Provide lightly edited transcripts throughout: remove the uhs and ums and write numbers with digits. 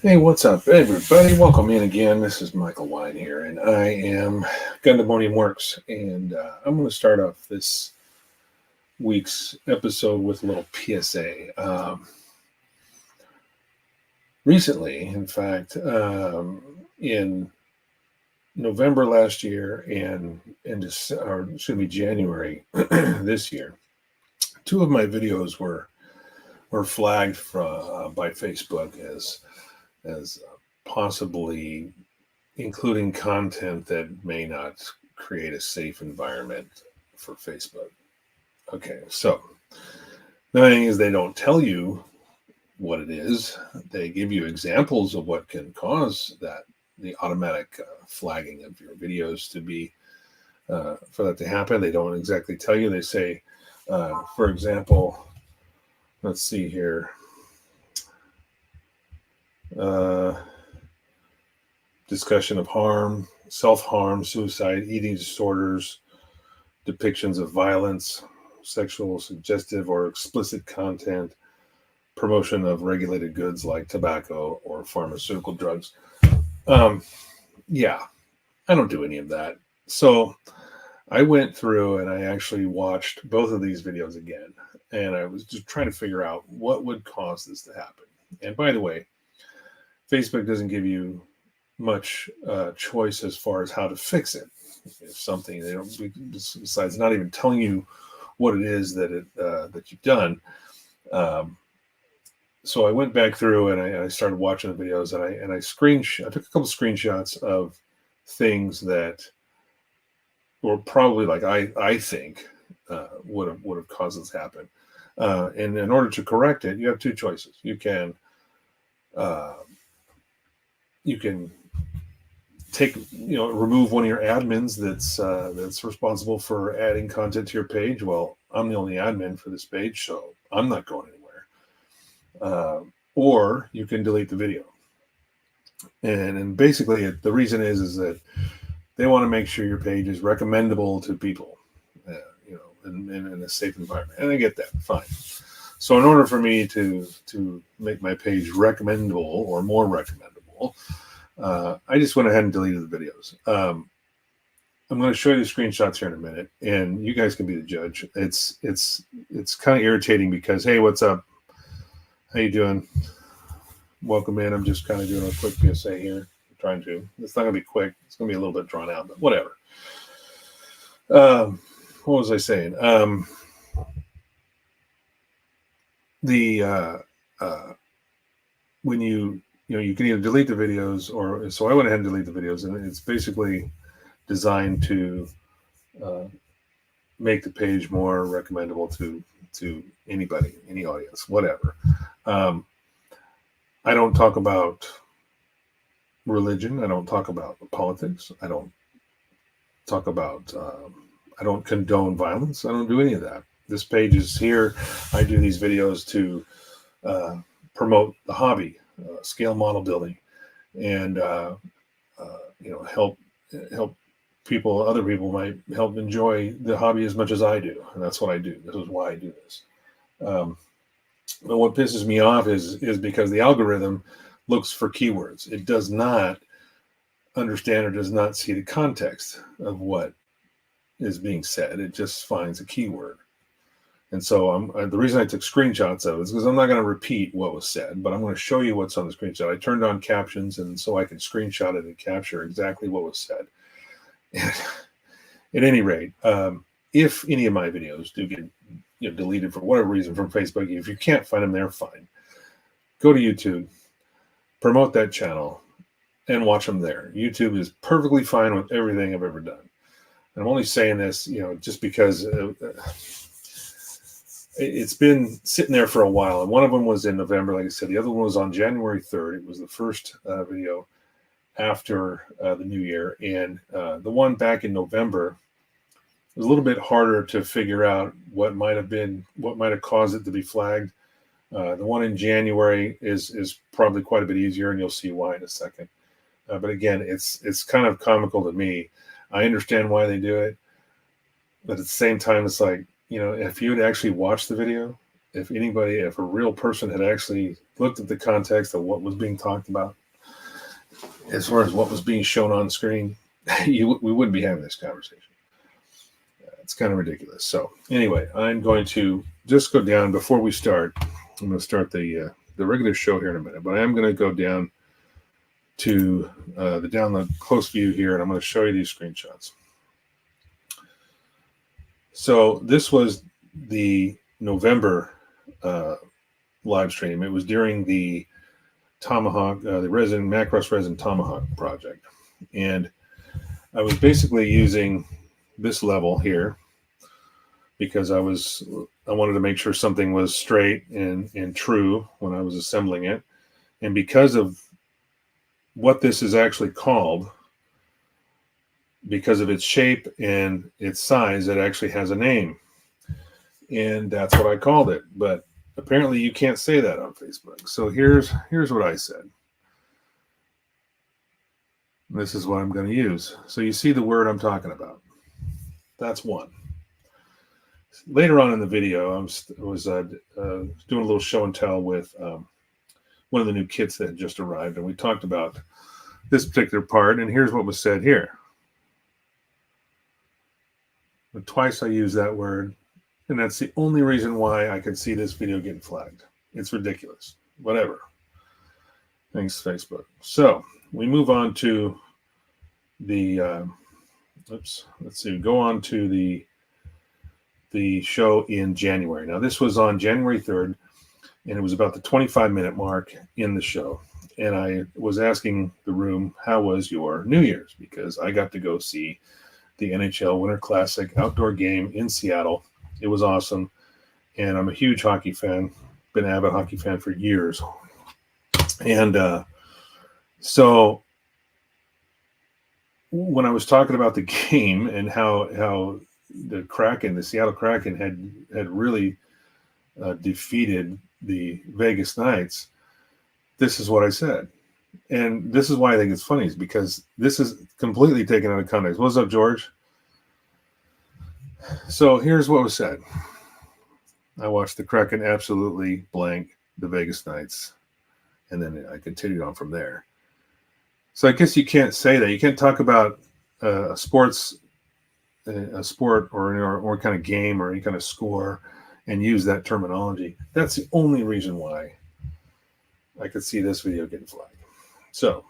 Hey, what's up, everybody? Welcome in again. This is Michael Wine here, and I am Gundamonium Works. And I'm going to start off this week's episode with a little PSA. Recently, in fact, in November last year and or it should be January this year, two of my videos were flagged by Facebook as possibly including content that may not create a safe environment for Facebook. Okay, so the thing is, they don't tell you what it is. They give you examples of what can cause the automatic flagging of your videos to be for that to happen. They don't exactly tell you. They say, for example, let's see here. Uh, Discussion of harm, self-harm, suicide, eating disorders, depictions of violence, sexual, suggestive, or explicit content, promotion of regulated goods like tobacco or pharmaceutical drugs. Um, yeah, I don't do any of that. So I went through and I actually watched both of these videos again. And I was just trying to figure out what would cause this to happen. And by the way, Facebook doesn't give you much choice as far as how to fix it. If something they don't, besides not even telling you what it is that you've done. Um, so I went back through and I started watching the videos and I took a couple screenshots of things that were probably like I think would have caused this to happen. And in order to correct it, you have two choices. Uh, you can remove one of your admins that's responsible for adding content to your page. Well, I'm the only admin for this page, so I'm not going anywhere. Or you can delete the video. And basically, the reason is that they want to make sure your page is recommendable to people, in a safe environment. And I get that, fine. So in order for me to make my page recommendable or more recommendable, I just went ahead and deleted the videos. I'm going to show you the screenshots here in a minute, and you guys can be the judge. It's kind of irritating because, hey, what's up? How you doing? Welcome in. I'm just kind of doing a quick PSA here. I'm trying to. It's not going to be quick. It's going to be a little bit drawn out, but whatever. What was I saying? When you can either delete the videos or so I went ahead and deleted the videos, and it's basically designed to make the page more recommendable to anybody, any audience, whatever. I don't talk about religion. I don't talk about politics. I don't talk about. I don't condone violence. I don't do any of that. This page is here. I do these videos to promote the hobby, scale model building, and help other people might help enjoy the hobby as much as I do, and that's what I do. This is why I do this. But what pisses me off is because the algorithm looks for keywords. It does not understand or does not see the context of what is being said. It just finds a keyword. And so the reason I took screenshots of it is because I'm not going to repeat what was said, but I'm going to show you what's on the screenshot. I turned on captions, and so I can screenshot it and capture exactly what was said. And at any rate, if any of my videos do get deleted for whatever reason from Facebook, if you can't find them there, fine. Go to YouTube, promote that channel, and watch them there. YouTube is perfectly fine with everything I've ever done. And I'm only saying this, just because it's been sitting there for a while. And one of them was in November, like I said. The other one was on January 3rd. It was the first video after the new year. And the one back in November was a little bit harder to figure out what might have caused it to be flagged. The one in January is probably quite a bit easier, and you'll see why in a second. But again, it's kind of comical to me. I understand why they do it, but at the same time, it's like, if you had actually watched the video, if a real person had actually looked at the context of what was being talked about, as far as what was being shown on screen, we wouldn't be having this conversation. It's kind of ridiculous. So anyway, I'm going to just go down before we start. I'm going to start the regular show here in a minute, but I am going to go down to the download close view here, and I'm going to show you these screenshots. So this was the November live stream. It was during the Tomahawk, the Macross Resin Tomahawk project. And I was basically using this level here because I wanted to make sure something was straight and true when I was assembling it. And because of what this is actually called, because of its shape and its size, it actually has a name. And that's what I called it. But apparently you can't say that on Facebook. So here's what I said. This is what I'm going to use. So you see the word I'm talking about. That's one. Later on in the video, I was doing a little show and tell with one of the new kits that had just arrived, and we talked about this particular part, and here's what was said here. But twice I used that word, and that's the only reason why I could see this video getting flagged. It's ridiculous. Whatever. Thanks, Facebook. So we move on to the let's see, go on to the show in January. Now this was on January 3rd, and it was about the 25-minute mark in the show. And I was asking the room, how was your New Year's? Because I got to go see the NHL Winter Classic outdoor game in Seattle. It was awesome. And I'm a huge hockey fan, been an avid hockey fan for years. And so when I was talking about the game and how the Seattle Kraken had really defeated the Vegas Knights, this is what I said. And this is why I think it's funny, is because this is completely taken out of context. What's up, George? So here's what was said. I watched the Kraken absolutely blank the Vegas Knights, and then I continued on from there. So I guess you can't say that. You can't talk about a sport or kind of game or any kind of score and use that terminology. That's the only reason why I could see this video getting flagged. So,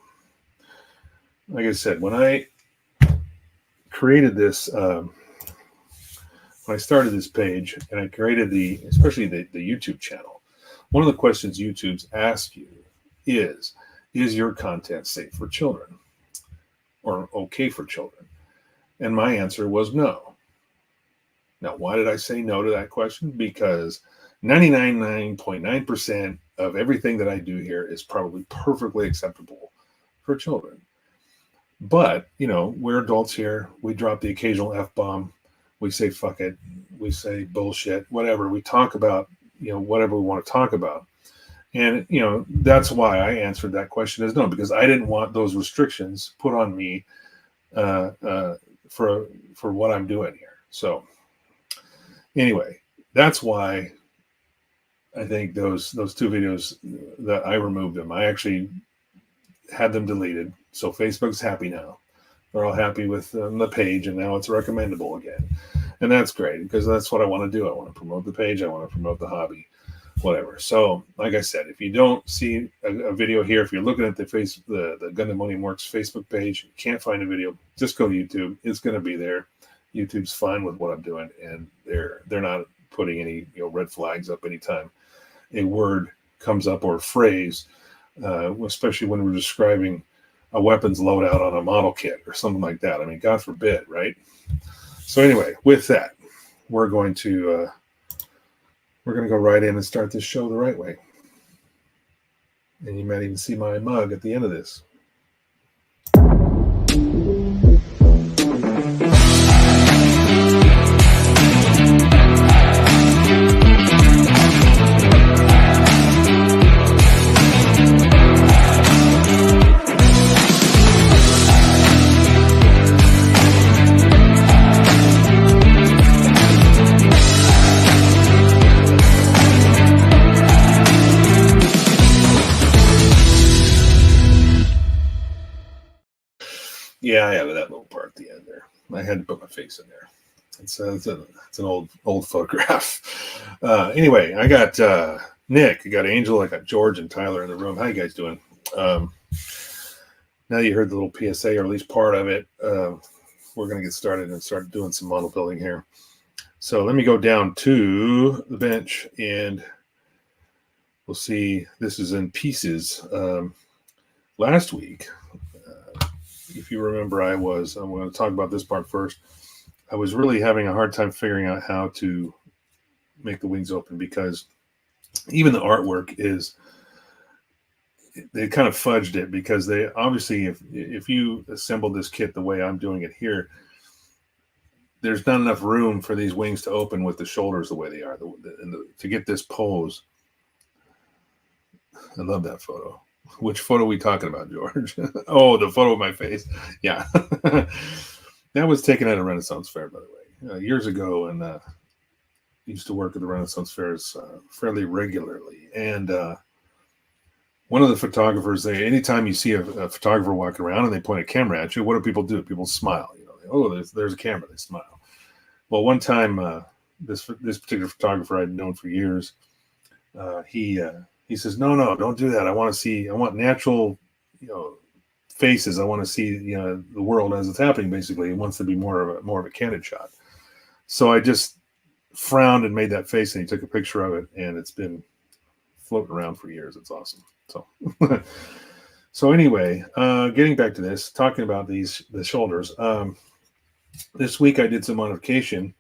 like I said, when I created this, when I started this page and I created especially the YouTube channel, one of the questions YouTube's ask you is your content safe for children or okay for children? And my answer was no. Now, why did I say no to that question? Because 99.9% of everything that I do here is probably perfectly acceptable for children. But, we're adults here. We drop the occasional F-bomb. We say fuck it. We say bullshit, whatever. We talk about, whatever we want to talk about. And, that's why I answered that question as no, because I didn't want those restrictions put on me for what I'm doing here. So anyway, that's why I think those two videos that I removed them. I actually had them deleted. So Facebook's happy now. They're all happy with the page, and now it's recommendable again. And that's great, because that's what I want to do. I want to promote the page. I want to promote the hobby, whatever. So like I said, if you don't see a video here, if you're looking at the Gundam Onion Works Facebook page, you can't find a video, just go to YouTube. It's going to be there. YouTube's fine with what I'm doing, and they're not putting any red flags up anytime a word comes up or a phrase, especially when we're describing a weapons loadout on a model kit or something like that. I mean, God forbid, right? So anyway, with that, we're going to go right in and start this show the right way. And you might even see my mug at the end of this. Yeah, I added that little part at the end there. I had to put my face in there. It's an old photograph. Anyway, I got Nick, I got Angel, I got George and Tyler in the room. How you guys doing? Now you heard the little PSA, or at least part of it. We're going to get started and start doing some model building here. So let me go down to the bench, and we'll see. This is in pieces. Last week, if you remember, I'm going to talk about this part first. I was really having a hard time figuring out how to make the wings open, because even the artwork they kind of fudged it, because they obviously, if you assemble this kit the way I'm doing it here, there's not enough room for these wings to open with the shoulders the way they are to get this pose. I love that photo. Which photo are we talking about, George? Oh, the photo of my face. Yeah. That was taken at a Renaissance fair, by the way, years ago, and used to work at the Renaissance fairs fairly regularly. And one of the photographers, anytime you see a photographer walking around and they point a camera at you, what do people do? People smile. Oh, there's a camera. They smile. Well, one time, this particular photographer I'd known for years, he says, no, don't do that. I want natural, faces. I want to see, the world as it's happening. Basically, he wants to be more of a candid shot. So I just frowned and made that face, and he took a picture of it, and it's been floating around for years. It's awesome. So anyway, getting back to this, talking about the shoulders. This week I did some modification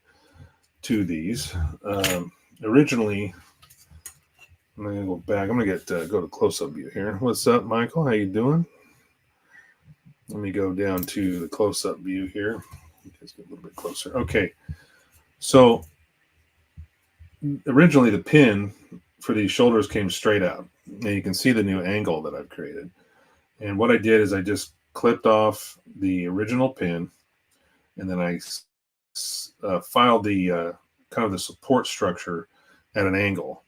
to these. Originally, I'm gonna go back. I'm gonna go to close-up view here. What's up, Michael? How you doing? Let me go down to the close-up view here. Just get a little bit closer. Okay. So originally the pin for these shoulders came straight out. Now you can see the new angle that I've created. And what I did is I just clipped off the original pin, and then I filed the kind of the support structure at an angle.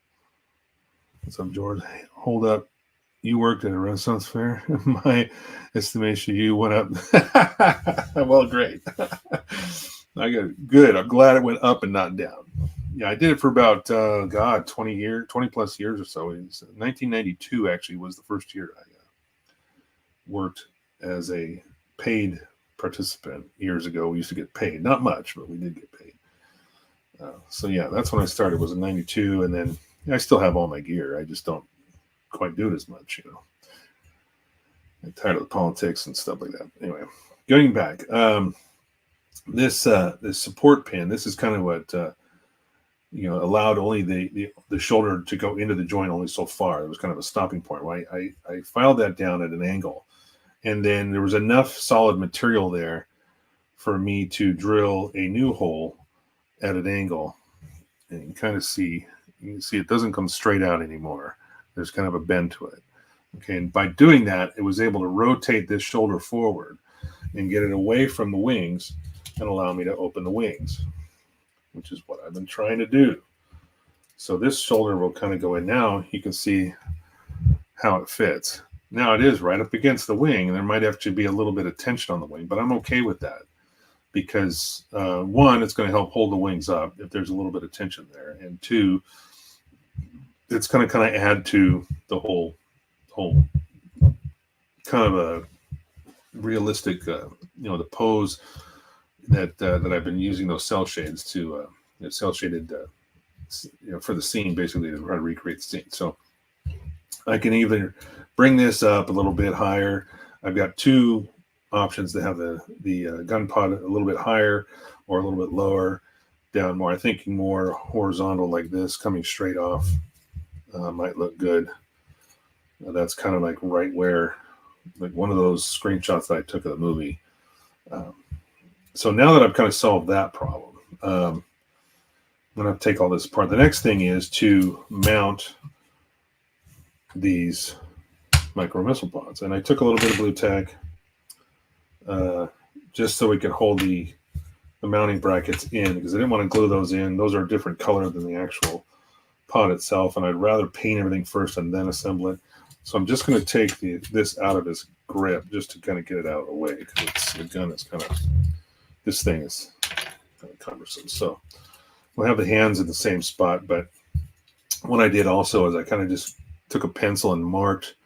What's up, George? Hold up. You worked at a Renaissance fair? My estimation, you went up. Well, great. I got it. Good. I'm glad it went up and not down. Yeah, I did it for about 20 plus years or so. 1992 actually was the first year I worked as a paid participant. Years ago, we used to get paid. Not much, but we did get paid. So yeah, that's when I started. Was in '92, and then I still have all my gear. I just don't quite do it as much, I'm tired of the politics and stuff like that. Anyway, going back, this support pin. This is kind of what allowed only the shoulder to go into the joint only so far. It was kind of a stopping point. Right? I filed that down at an angle, and then there was enough solid material there for me to drill a new hole at an angle, and you can see it doesn't come straight out anymore. There's kind of a bend to it. Okay, and by doing that, it was able to rotate this shoulder forward and get it away from the wings and allow me to open the wings, which is what I've been trying to do. So this shoulder will kind of go in now. You can see how it fits. Now it is right up against the wing, and there might actually be a little bit of tension on the wing, but I'm okay with that, because one, it's going to help hold the wings up if there's a little bit of tension there, and two, it's going to kind of add to the whole kind of a realistic, the pose that I've been using those cell shades to cell shaded, for the scene, basically, to try to recreate the scene. So I can either bring this up a little bit higher. I've got two options to have the gun pod a little bit higher or a little bit lower, down more. I'm thinking more horizontal like this, coming straight off, might look good. That's kind of like right where, like one of those screenshots that I took of the movie. So now that I've kind of solved that problem, I'm going to take all this apart. The next thing is to mount these micro missile pods. And I took a little bit of blue tack just so we could hold the mounting brackets in, because I didn't want to glue those in. Those are a different color than the actual pod itself, and I'd rather paint everything first and then assemble it. So I'm just going to take this out of its grip just to kind of get it out of the way, because the gun is kind of, this thing is kind of cumbersome. So we'll have the hands in the same spot, but what I did also is I kind of just took a pencil and marked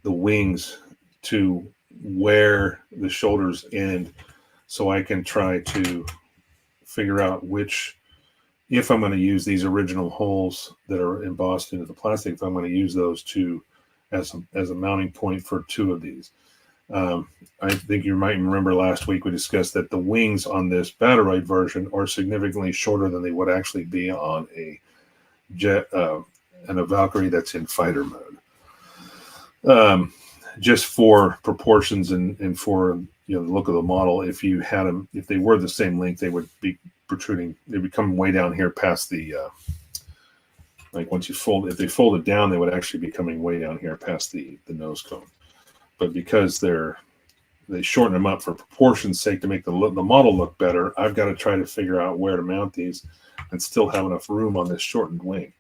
the wings to where the shoulders end, so I can try to figure out which, if I'm going to use these original holes that are embossed into the plastic, if I'm going to use those two as a mounting point for two of these. I think you might remember last week we discussed that the wings on this batteroid version are significantly shorter than they would actually be on a jet and a Valkyrie that's in fighter mode. Just for proportions and for the look of the model, if you had them, if they were the same length, they would be protruding. They'd be coming way down here past the like once you fold, if they folded down, they would actually be coming way down here past the nose cone. But because they shorten them up for proportion's sake to make the model look better, I've got to try to figure out where to mount these and still have enough room on this shortened wing.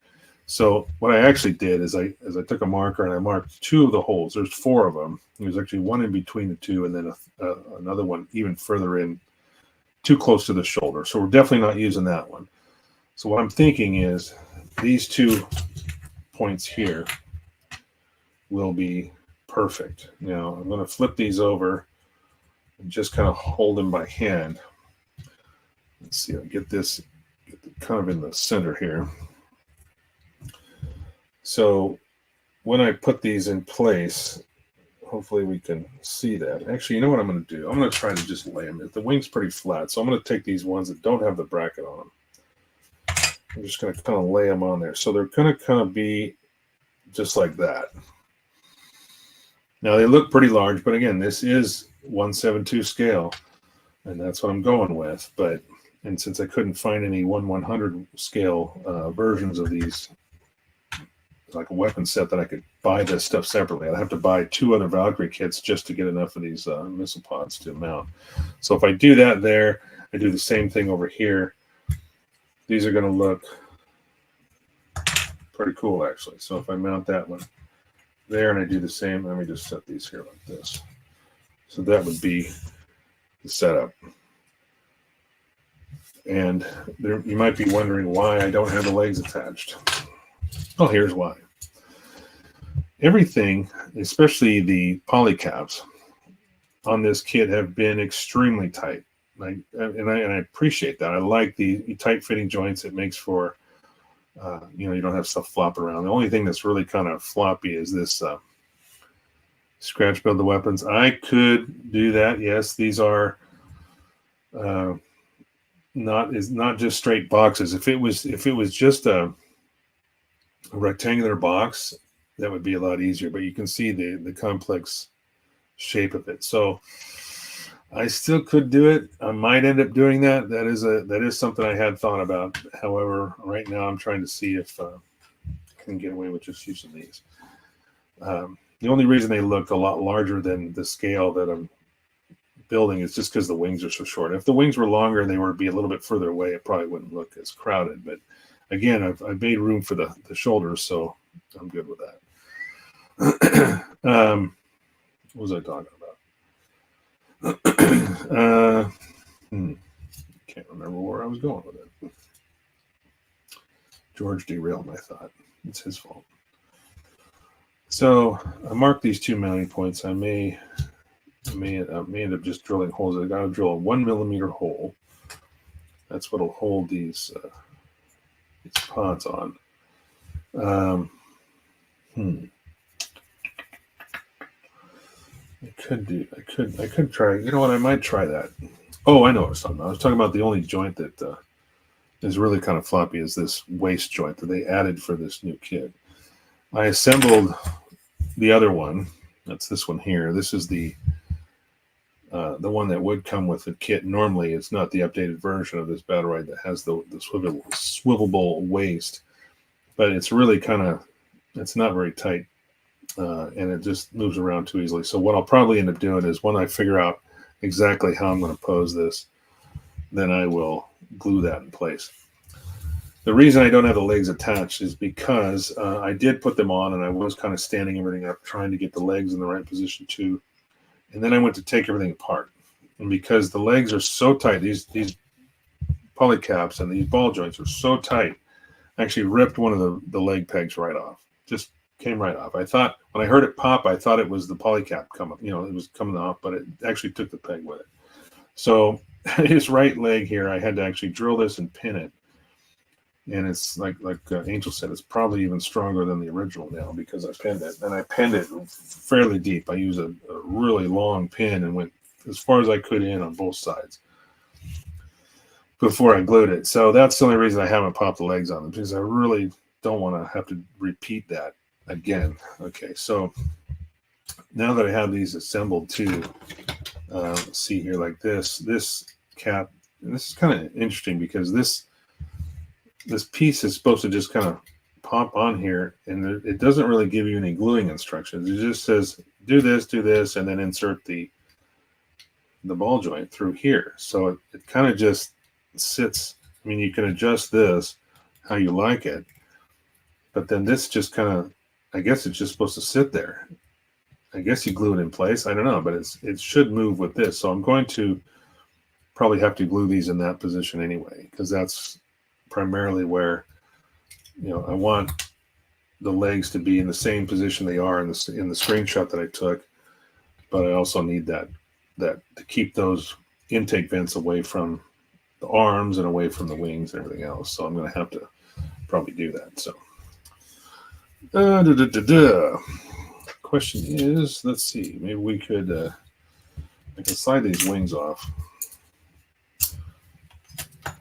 So what I actually did is I took a marker and I marked two of the holes. There's four of them. There's actually one in between the two, and then another one even further in, too close to the shoulder. So we're definitely not using that one. So what I'm thinking is these 2 points here will be perfect. Now I'm going to flip these over and just kind of hold them by hand. Let's see, I'll get this kind of in the center here. So when I put these in place, hopefully we can see that. Actually, you know what I'm going to do? I'm going to try to just lay them. The wing's pretty flat, so I'm going to take these ones that don't have the bracket on them. I'm just going to kind of lay them on there. So they're going to kind of be just like that. Now they look pretty large, but again, this is 1/7/2 scale, and that's what I'm going with. And since I couldn't find any 1/100 scale versions of these, like a weapon set that I could buy this stuff separately, I'd have to buy 2 other Valkyrie kits just to get enough of these missile pods to mount. So if I do that there, I do the same thing over here. These are going to look pretty cool, actually. So if I mount that one there and I do the same, let me just set these here like this. So that would be the setup. And you might be wondering why I don't have the legs attached. Well, here's why. Everything, especially the polycaps on this kit, have been extremely tight. And I appreciate that. I like the tight fitting joints. It makes for, you don't have stuff flopping around. The only thing that's really kind of floppy is this scratch build the weapons. I could do that. Yes, these are not just straight boxes. If it was just a rectangular box, that would be a lot easier, but you can see the complex shape of it. So I still could do it. I might end up doing that. That is something I had thought about. However, right now I'm trying to see if I can get away with just using these. The only reason they look a lot larger than the scale that I'm building is just because the wings are so short. If the wings were longer and they were to be a little bit further away, it probably wouldn't look as crowded. But again, I've made room for the shoulders, so I'm good with that. What was I talking about? Can't remember where I was going with it. George derailed my thought. It's his fault. So I marked these 2 mounting points. I may end up just drilling holes. I got to drill a 1 millimeter hole. That's what'll hold these pods on. I could try. You know what? I might try that. Oh, I know what I was talking about. I was talking about the only joint that is really kind of floppy is this waist joint that they added for this new kit. I assembled the other one. That's this one here. This is the one that would come with the kit. Normally, it's not the updated version of this batteroid that has the swivelable waist, but it's really it's not very tight, and it just moves around too easily. So what I'll probably end up doing is when I figure out exactly how I'm going to pose this, then I will glue that in place. The reason I don't have the legs attached is because I did put them on, and I was kind of standing everything up, trying to get the legs in the right position too. And then I went to take everything apart. And because the legs are so tight, these polycaps and these ball joints are so tight, I actually ripped one of the leg pegs right off. Just came right off. I thought, when I heard it pop, I thought it was the polycap coming, it was coming off, but it actually took the peg with it. So his right leg here, I had to actually drill this and pin it. And it's like Angel said, it's probably even stronger than the original now because I pinned it. And I pinned it fairly deep. I used a really long pin and went as far as I could in on both sides before I glued it. So that's the only reason I haven't popped the legs on them, because I really don't want to have to repeat that again. Okay, so now that I have these assembled too, see here like this cap, and this is kind of interesting because this piece is supposed to just kind of pop on here, and it doesn't really give you any gluing instructions. It just says do this, and then insert the ball joint through here. So it kind of just sits. I mean, you can adjust this how you like it, but then this just kind of, I guess it's just supposed to sit there. I guess you glue it in place. I don't know, but it should move with this. So I'm going to probably have to glue these in that position anyway, because that's primarily where, I want the legs to be in the same position they are in the screenshot that I took, but I also need that to keep those intake vents away from the arms and away from the wings and everything else. So I'm going to have to probably do that. So question is, let's see, maybe we could I can slide these wings off.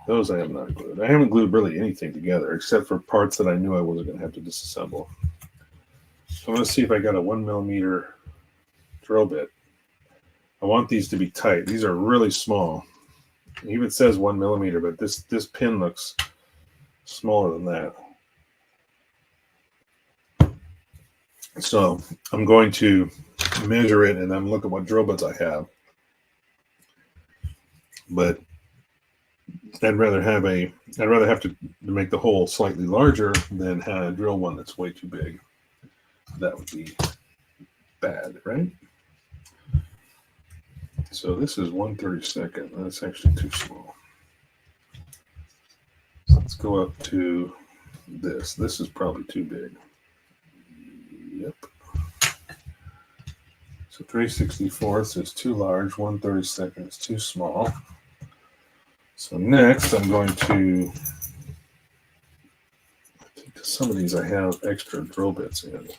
Those I have not glued. I haven't glued really anything together except for parts that I knew I wasn't going to have to disassemble. So I'm going to see if I got a 1mm drill bit. I want these to be tight. These are really small. It even says 1mm, but this pin looks smaller than that. So I'm going to measure it and then look at what drill bits I have. But I'd rather have to make the hole slightly larger than drill one that's way too big. That would be bad, right? So this is 1/32. That's actually too small. So let's go up to this. This is probably too big. Yep. So 3/64 is too large. 1/32 is too small. So next, I'm going to take some of these. I have extra drill bits in.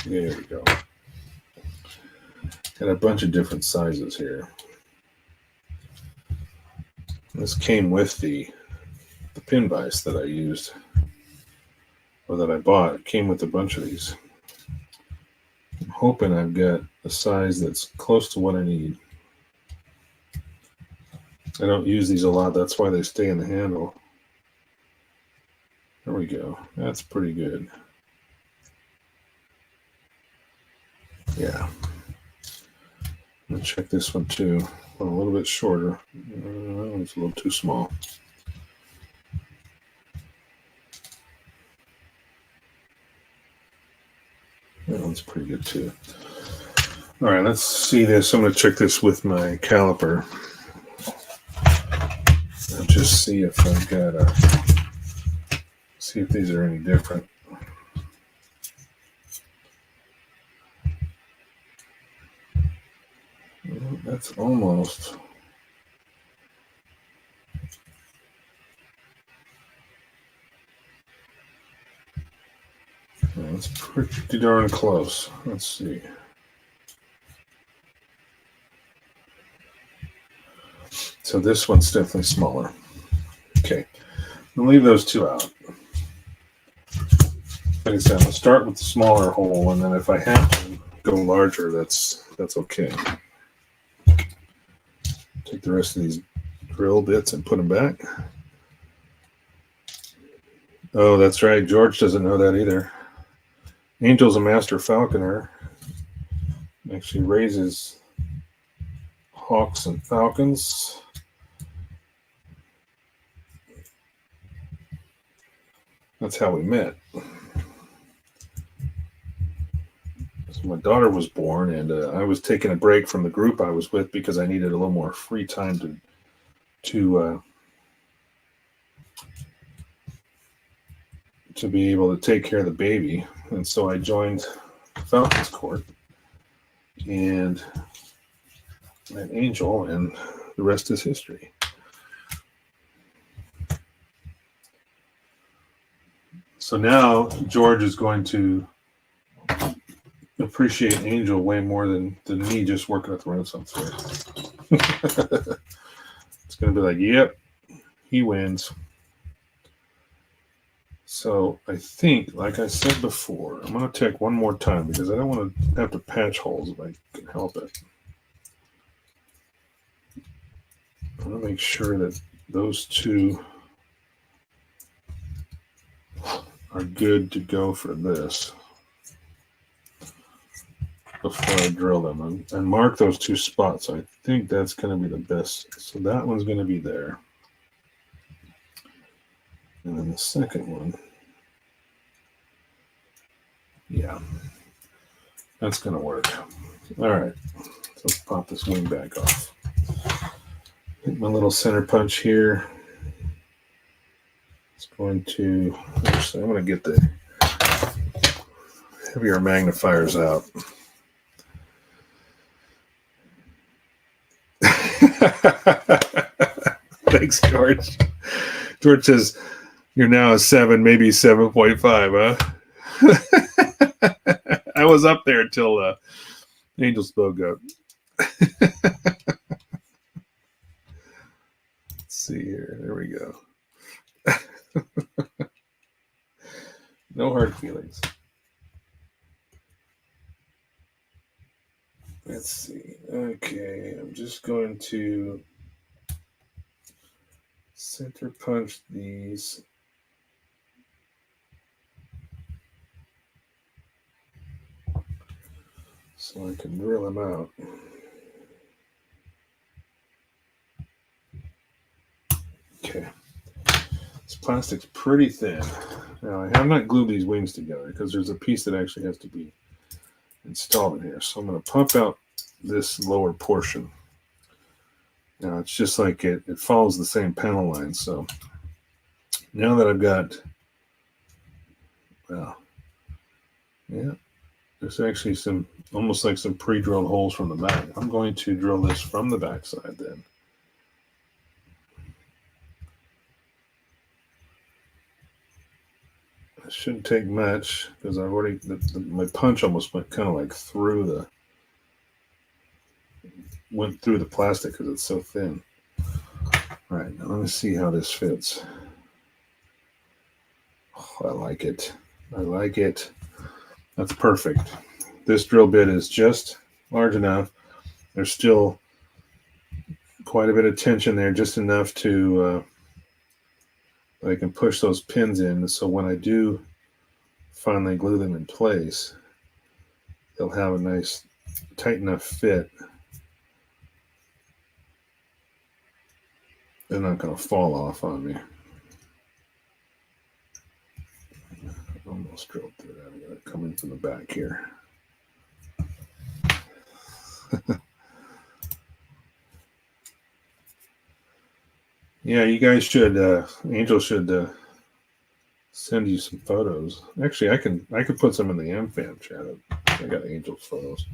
There we go. Got a bunch of different sizes here. This came with the pin vise that I used, or that I bought. It came with a bunch of these. I'm hoping I've got a size that's close to what I need. I don't use these a lot. That's why they stay in the handle. There we go. That's pretty good. Yeah. I'm going to check this one too. A little bit shorter. It's a little too small. That one's pretty good too. All right, let's see this. I'm going to check this with my caliper. I'll just see if I've got see if these are any different. Well, that's almost. Well, that's pretty darn close. Let's see. So this one's definitely smaller. Okay, we'll leave those two out. Like I said, I'll start with the smaller hole, and then if I have to go larger, that's okay. Take the rest of these drill bits and put them back. Oh, that's right. George doesn't know that either. Angel's a master falconer. Actually raises hawks and falcons. That's how we met. So my daughter was born, and I was taking a break from the group I was with because I needed a little more free time to be able to take care of the baby. And so I joined Falcon's Court and met Angel, and the rest is history. So now George is going to appreciate Angel way more than me just working at the Renaissance Fair. It's going to be like, yep, he wins. So I think, like I said before, I'm going to check one more time because I don't want to have to patch holes if I can help it. I want to make sure that those two are good to go for this before I drill them, and mark those two spots. I think that's going to be the best. So that one's going to be there. And then the second one, yeah, that's going to work. All right, so let's pop this wing back off. Hit my little center punch here. It's going to, actually, I'm going to get the heavier magnifiers out. Thanks, George. George says, you're now a 7, maybe 7.5, huh? I was up there until Angel spoke up. Let's see here. There we go. No hard feelings. Let's see. Okay, I'm just going to center punch these. So I can drill them out. Okay. This plastic's pretty thin. Now, I have not glued these wings together because there's a piece that actually has to be installed in here. So I'm going to pump out this lower portion. Now, it's just like it follows the same panel line. So now that I've got, well, yeah, there's actually some, almost like some pre-drilled holes from the back. I'm going to drill this from the back side then. It shouldn't take much because I've already, my punch almost went kind of like through the plastic because it's so thin. All right, now let me see how this fits. Oh, I like it. I like it. That's perfect. This drill bit is just large enough. There's still quite a bit of tension there, just enough to I can push those pins in. So when I do finally glue them in place, they'll have a nice tight enough fit. They're not going to fall off on me. Almost drilled through that. I'm going to come in from the back here. Yeah, you guys should, Angel should send you some photos. Actually, I could put some in the MFAM chat. I got Angel's photos.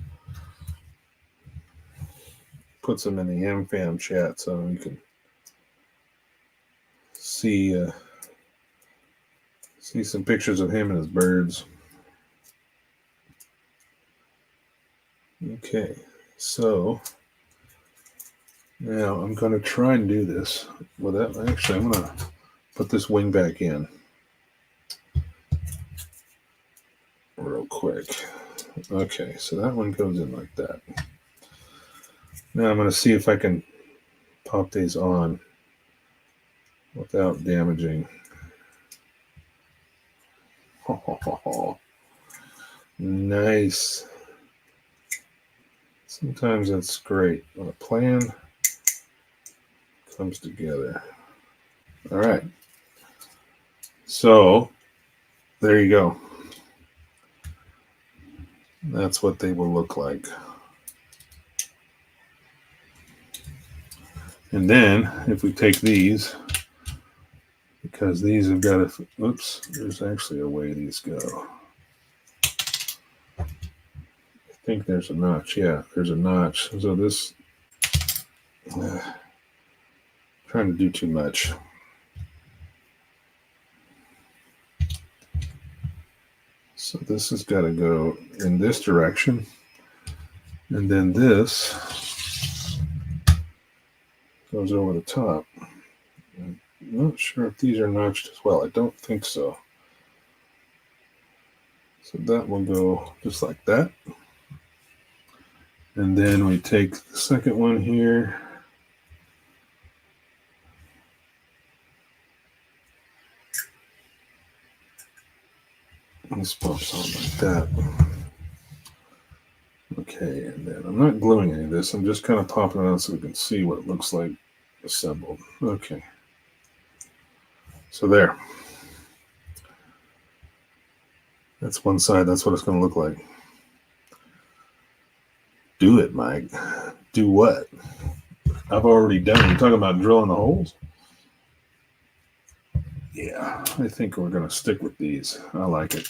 Put some in the MFAM chat so you can see some pictures of him and his birds. Okay, so now I'm going to try and do this without, actually I'm going to put this wing back in real quick. Okay, so that one goes in like that. Now I'm going to see if I can pop these on without damaging. Nice. Sometimes that's great when a plan comes together. All right. So there you go. That's what they will look like. And then if we take these, because these have got to, oops, there's actually a way these go. I think there's a notch. Yeah, there's a notch. So this, trying to do too much. So this has got to go in this direction. And then this goes over the top. I'm not sure if these are notched as well. I don't think so. So that will go just like that. And then we take the second one here. This pops on like that. Okay, and then I'm not gluing any of this. I'm just kind of popping it on so we can see what it looks like assembled. Okay. So there. That's one side. That's what it's going to look like. Do it, Mike. Do what? I've already done it. You're talking about drilling the holes? Yeah, I think we're going to stick with these. I like it.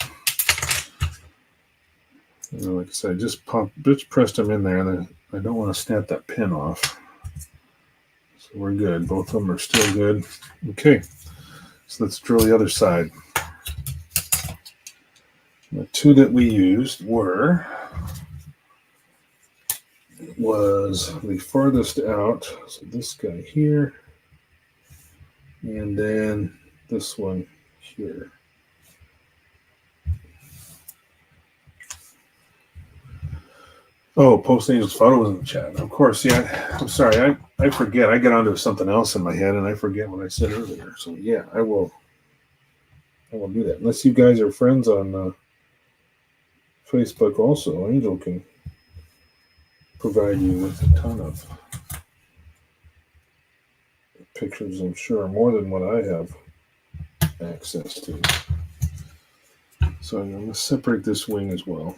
Like I said, just pressed them in there. And I don't want to snap that pin off. So we're good. Both of them are still good. Okay, so let's drill the other side. The two that we used was the farthest out. So this guy here, and then this one here. Oh, Post Angel's photo was in the chat. Of course, yeah. I'm sorry. I forget. I get onto something else in my head, and I forget what I said earlier. So yeah, I will do that. Unless you guys are friends on Facebook, also, Angel can provide you with a ton of pictures. I'm sure more than what I have access to. So I'm going to separate this wing as well,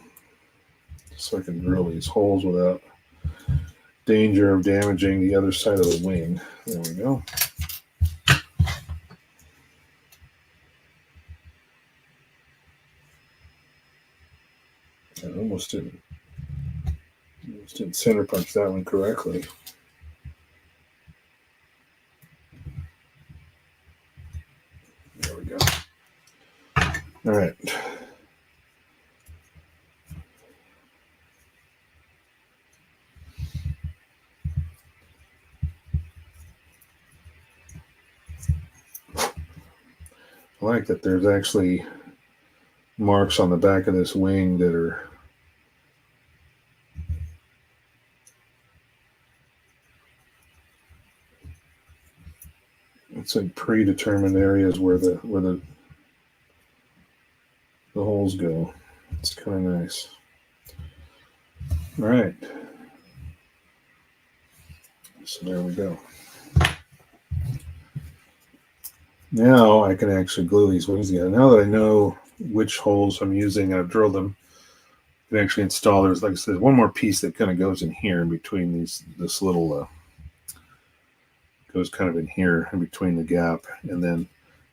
so I can drill these holes without danger of damaging the other side of the wing. There we go. I almost didn't center punch that one correctly. There we go. All right. I like that there's actually marks on the back of this wing that are it's like predetermined areas where the holes go. It's kind of nice. All right. So there we go. Now I can actually glue these wings together. Now that I know which holes I'm using and I've drilled them, I can actually install. There's, like I said, one more piece that kind of goes in here in between this little goes kind of in here in between the gap, and then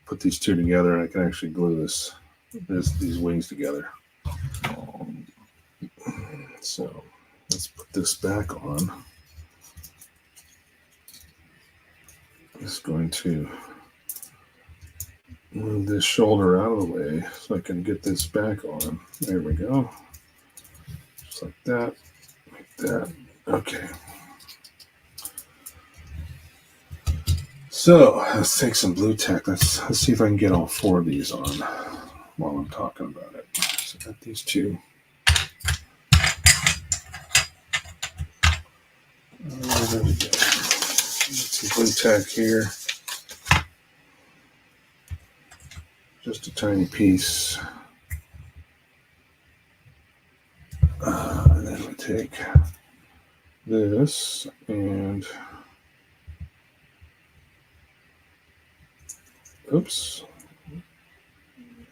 put these two together, and I can actually glue these wings together. So let's put this back on. I'm just going to move this shoulder out of the way so I can get this back on. There we go. Just like that. Like that. Okay. So let's take some blue tack. Let's see if I can get all four of these on while I'm talking about it. So I got these two. There we go. Some blue tack here. Just a tiny piece. And then we take this and oops.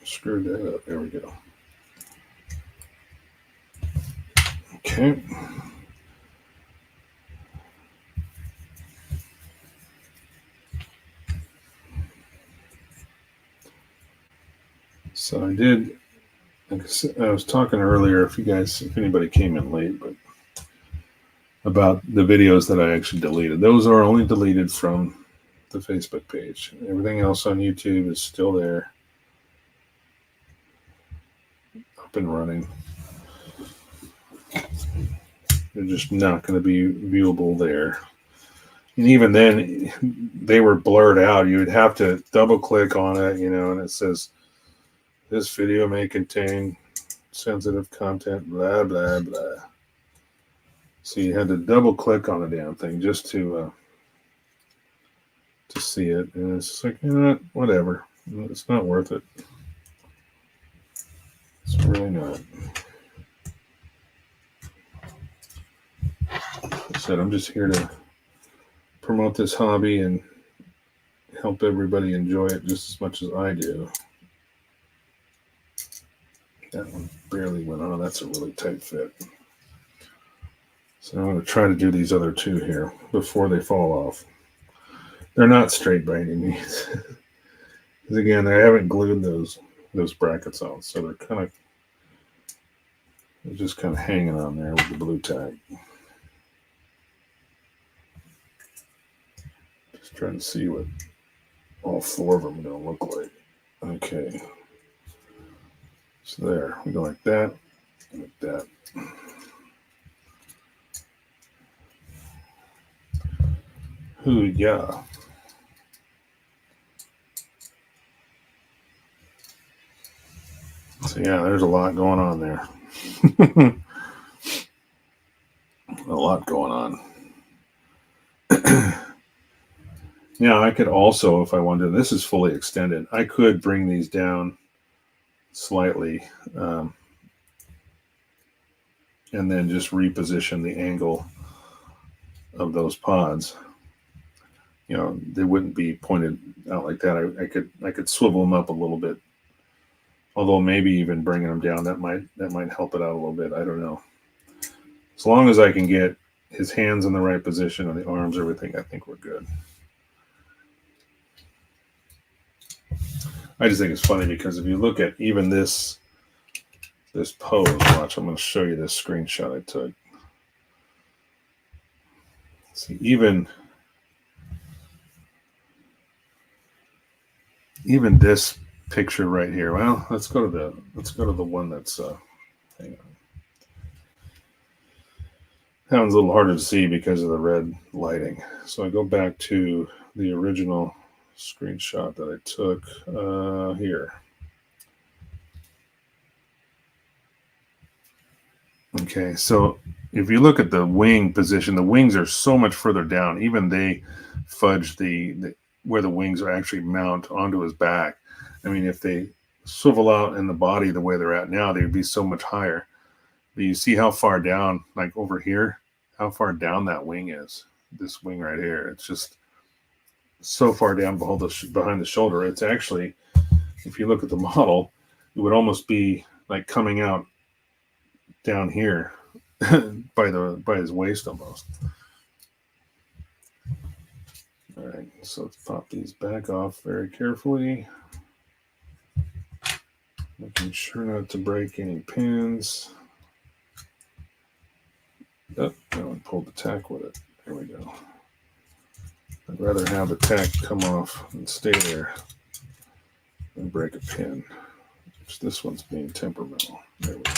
screwed that up. There we go. Okay. So I did, like I was talking earlier, if anybody came in late, but about the videos that I actually deleted. Those are only deleted from the Facebook page. Everything else on YouTube is still there, up and running. They're just not going to be viewable there. And even then, they were blurred out. You would have to double click on it, and it says, this video may contain sensitive content, blah, blah, blah. So you had to double click on the damn thing just to see it. And it's just like, whatever. It's not worth it. It's really not. Like I said, I'm just here to promote this hobby and help everybody enjoy it just as much as I do. That one barely went on. That's a really tight fit. So I'm going to try to do these other two here before they fall off. They're not straight by any means. Because again, I haven't glued those brackets on, so they're just kind of hanging on there with the blue tack. Just trying to see what all four of them are going to look like. Okay. So there, we go like that, like that. Ooh, yeah. So yeah, there's a lot going on there. A lot going on. Yeah, I could also, if I wanted, this is fully extended, I could bring these down slightly and then just reposition the angle of those pods. They wouldn't be pointed out like that. I could swivel them up a little bit, although maybe even bringing them down, that might help it out a little bit. I don't know. As long as I can get his hands in the right position and the arms, everything, I think we're good. I just think it's funny because if you look at even this pose, watch, I'm going to show you this screenshot I took. See, even this picture right here. Well, let's go to the one that's hang on. That one's a little harder to see because of the red lighting. So I go back to the original screenshot that I took here. Okay, so if you look at the wing position, the wings are so much further down. Even they fudge the where the wings are actually mount onto his back. I mean, if they swivel out in the body the way they're at now, they would be so much higher. But you see how far down, like over here, how far down that wing is. This wing right here, it's just so far down behind the shoulder. It's actually, if you look at the model, it would almost be like coming out down here by his waist almost. All right, so let's pop these back off very carefully, making sure not to break any pins. Oh, that one pulled the tack with it. There we go. I'd rather have the tack come off and stay there than break a pin. Which this one's being temperamental. There we go.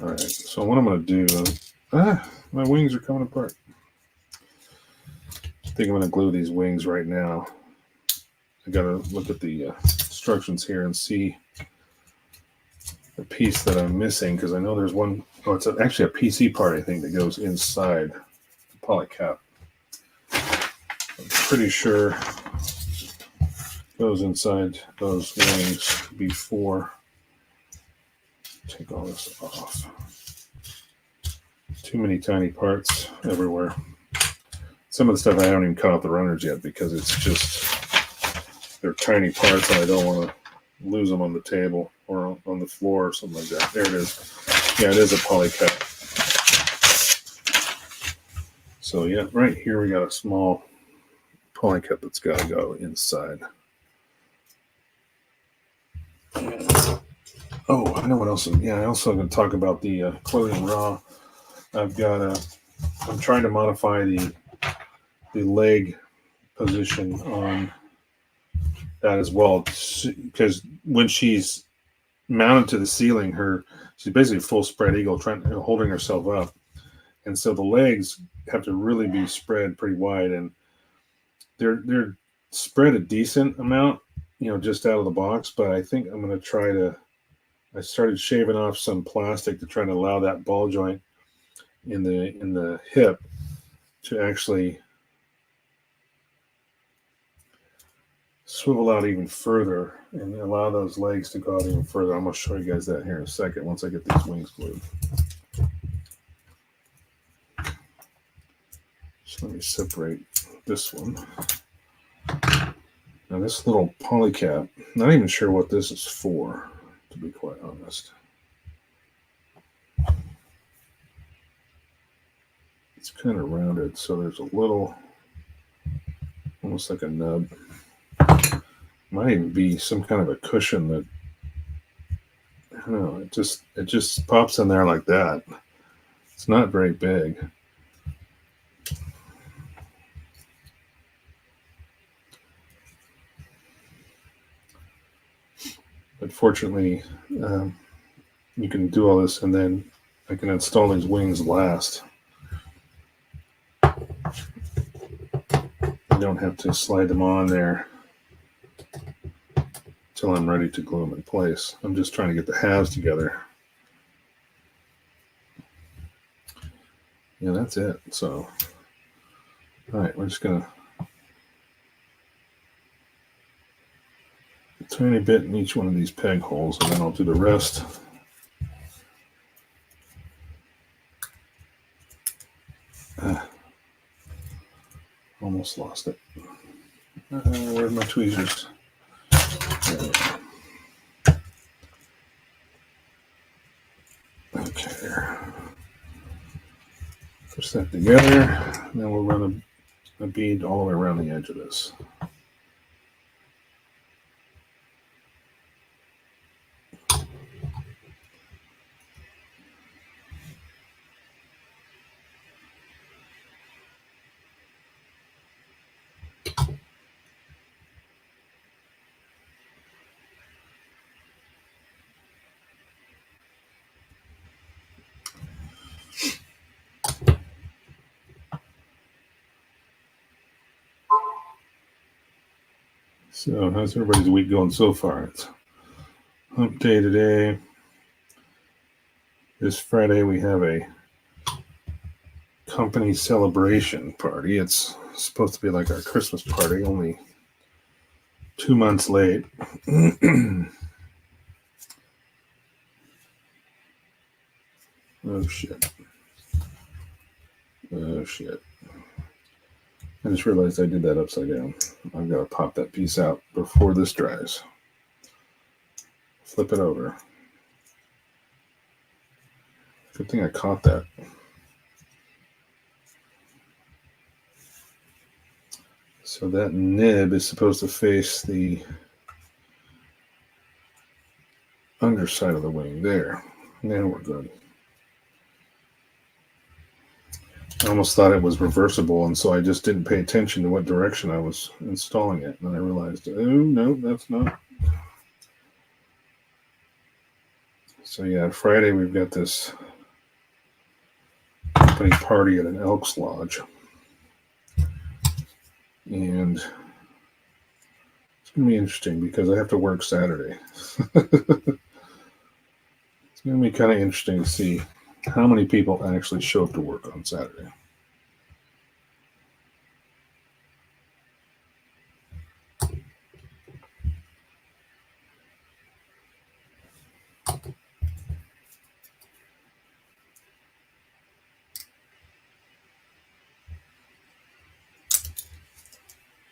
All right, so what I'm going to do, my wings are coming apart. I think I'm going to glue these wings right now. I got to look at the instructions here and see the piece that I'm missing, because I know there's one. Oh, it's actually a PC part, I think, that goes inside the polycap. I'm pretty sure goes inside those wings before. Take all this off. Too many tiny parts everywhere. Some of the stuff I haven't even cut off the runners yet because it's just, they're tiny parts and I don't want to lose them on the table or on the floor or something like that. There it is. Yeah, it is a polycut. So yeah, right here we got a small polycut that's got to go inside. Oh, I know what else. Yeah, I also going to talk about the Queadluun Rau. I'm trying to modify the leg position on that as well, because when she's mounted to the ceiling, she's basically a full spread eagle, holding herself up, and so the legs have to really be spread pretty wide, and they're spread a decent amount, just out of the box. But I think I'm going to try to. I started shaving off some plastic to try to allow that ball joint in the hip to actually swivel out even further and allow those legs to go out even further. I'm going to show you guys that here in a second once I get these wings glued. So let me separate this one. Now this little poly cap, not even sure what this is for, to be quite honest. It's kind of rounded, so there's a little, almost like a nub. Might even be some kind of a cushion that, I don't know, it just pops in there like that. It's not very big. But fortunately, you can do all this and then I can install these wings last. I don't have to slide them on there until I'm ready to glue them in place. I'm just trying to get the halves together. Yeah, that's it. So, all right, we're just going to a tiny bit in each one of these peg holes, and then I'll do the rest. Almost lost it. Where's my tweezers? Okay, there. Push that together. Then we'll run a bead all the way around the edge of this. So, how's everybody's week going so far? It's hump day today. This Friday we have a company celebration party. It's supposed to be like our Christmas party, only 2 months late. Oh shit. Oh shit. I just realized I did that upside down. I've got to pop that piece out before this dries. Flip it over. Good thing I caught that. So that nib is supposed to face the underside of the wing there. Now we're good. I almost thought it was reversible, and so I just didn't pay attention to what direction I was installing it. And then I realized, oh, no, that's not. So yeah, Friday we've got this company party at an Elks Lodge. And it's going to be interesting because I have to work Saturday. It's going to be kind of interesting to see how many people actually show up to work on Saturday.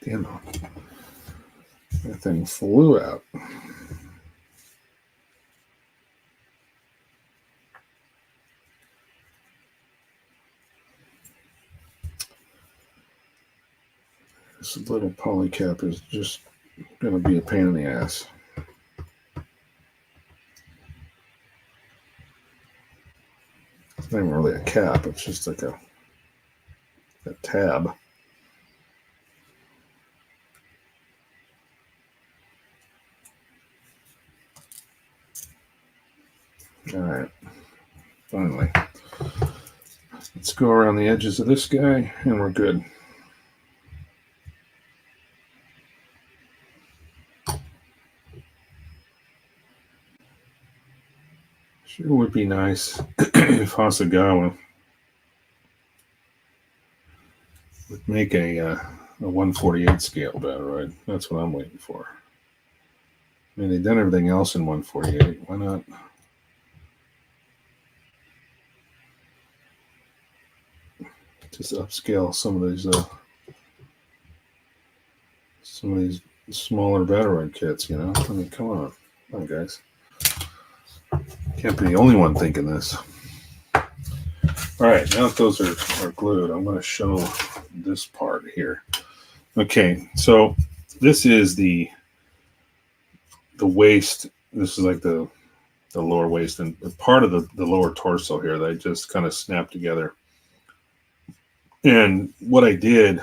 Damn, that thing flew out. This little polycap is just going to be a pain in the ass. It's not even really a cap, it's just like a tab. All right, finally. Let's go around the edges of this guy and we're good. Sure would be nice if Hasagawa would make a 148 scale batteroid. That's what I'm waiting for. I mean, they've done everything else in 148. Why not? Just upscale some of these smaller batteroid kits, you know? I mean, come on, guys. Can't be the only one thinking this. All right, now that those are glued, I'm going to show this part here. Okay, so this is the waist. This is like the lower waist and part of the lower torso here that I just kind of snapped together. And what I did,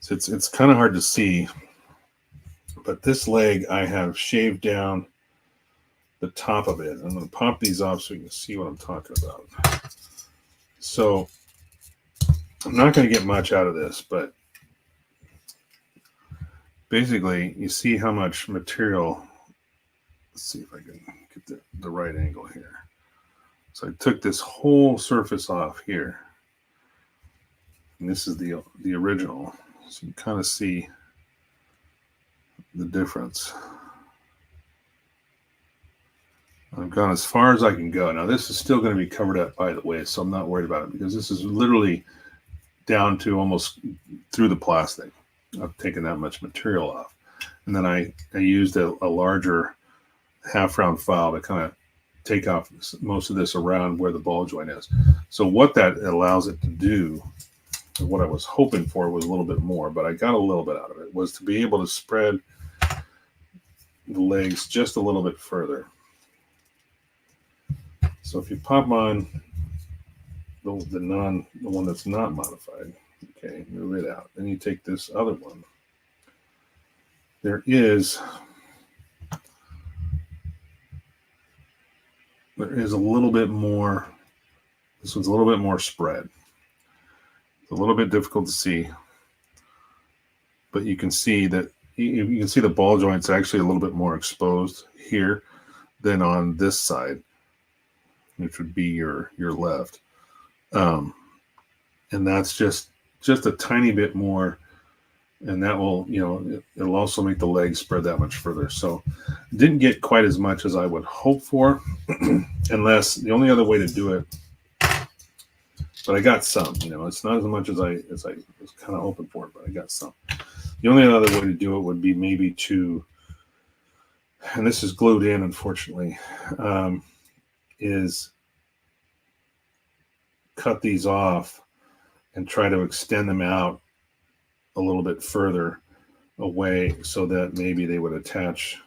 it's kind of hard to see, but this leg I have shaved down the top of it. I'm going to pop these off so you can see what I'm talking about. So I'm not going to get much out of this, but basically you see how much material. Let's see if I can get the right angle here. So I took this whole surface off here. And this is the original. So you kind of see the difference. I've gone as far as I can go. Now this is still going to be covered up by the waist, so I'm not worried about it because this is literally down to almost through the plastic. I've taken that much material off. And then I used a larger half round file to kind of take off most of this around where the ball joint is. So what that allows it to do, what I was hoping for was a little bit more, but I got a little bit out of it, was to be able to spread the legs just a little bit further. So if you pop on the one that's not modified, okay, move it out. Then you take this other one. There is a little bit more. This one's a little bit more spread. It's a little bit difficult to see, but you can see that you can see the ball joint's actually a little bit more exposed here than on this side, which would be your left. And that's just a tiny bit more, and that will, it'll also make the legs spread that much further. So didn't get quite as much as I would hope for, unless the only other way to do it, but I got some, it's not as much as I was kind of hoping for, but I got some. The only other way to do it would be maybe to, and this is glued in, unfortunately, is cut these off and try to extend them out a little bit further away so that maybe they would attach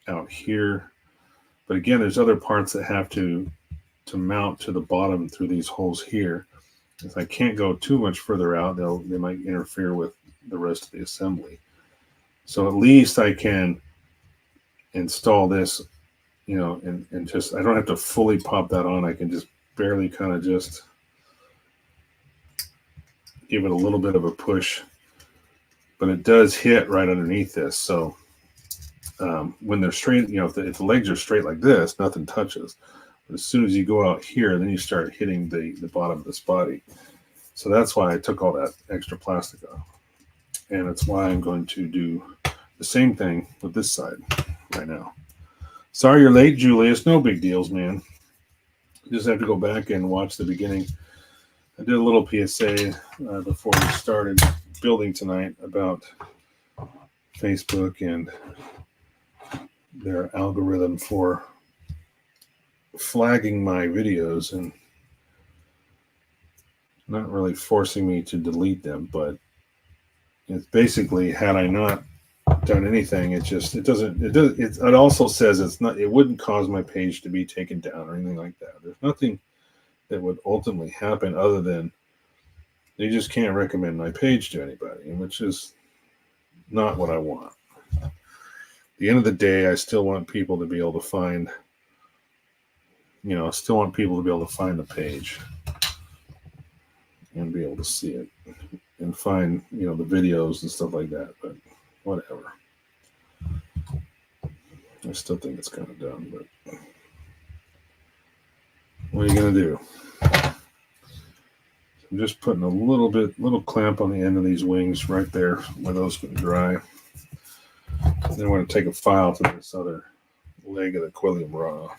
out here. But again, there's other parts that have to mount to the bottom through these holes here. If I can't go too much further out, they might interfere with the rest of the assembly. So at least I can install this, and just, I don't have to fully pop that on. I can just barely kind of just give it a little bit of a push, but it does hit right underneath this. So when they're straight, if the legs are straight like this, nothing touches. But as soon as you go out here, then you start hitting the bottom of this body. So that's why I took all that extra plastic off. And it's why I'm going to do the same thing with this side right now. Sorry you're late, Julius. No big deals, man. You just have to go back and watch the beginning. I did a little PSA before we started building tonight about Facebook and their algorithm for flagging my videos and not really forcing me to delete them, but it's basically, had I not done anything, it also says it wouldn't cause my page to be taken down or anything like that. There's nothing that would ultimately happen other than they just can't recommend my page to anybody, which is not what I want. At the end of the day, I still want people to be able to find, I still want people to be able to find the page and be able to see it and find, the videos and stuff like that, but whatever. I still think it's kind of dumb, but what are you going to do? I'm just putting a little clamp on the end of these wings right there where those can dry. Then we're going to take a file to this other leg of the Queadluun Rau.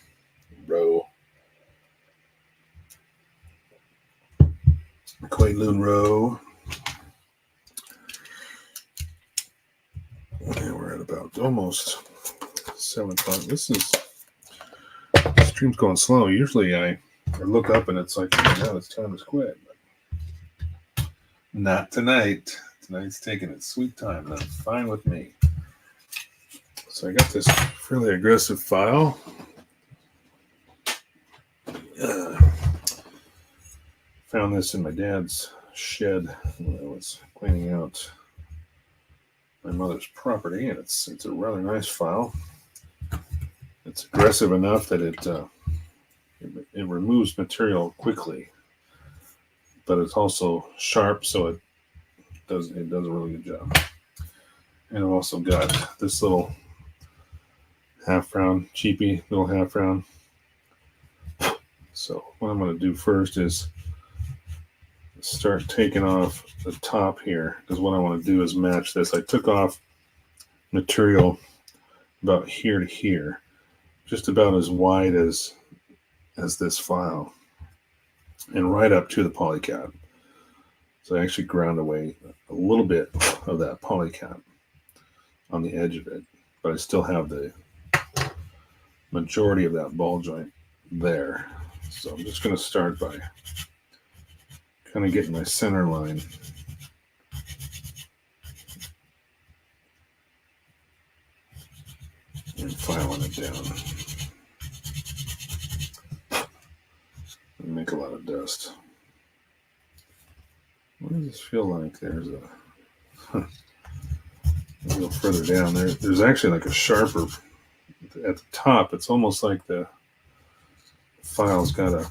Queadluun Rau. And we're at about almost 7 o'clock. The stream's going slow. Usually I look up and it's like, now it's time to quit. But not tonight. Tonight's taking its sweet time. That's fine with me. So I got this fairly aggressive file. Found this in my dad's shed when I was cleaning out my mother's property, and it's a rather nice file. It's aggressive enough that it removes material quickly, but it's also sharp, so it does a really good job. And I've also got this little cheapy little half round. So what I'm going to do first is start taking off the top here, because what I want to do is match this. I took off material about here to here, just about as wide as this file, and right up to the polycap. So I actually ground away a little bit of that polycap on the edge of it, but I still have the majority of that ball joint there. So I'm just going to start by kind of getting my center line and filing it down. And make a lot of dust. What does this feel like? There's a little further down there. There's actually like a sharper at the top. It's almost like the file's got a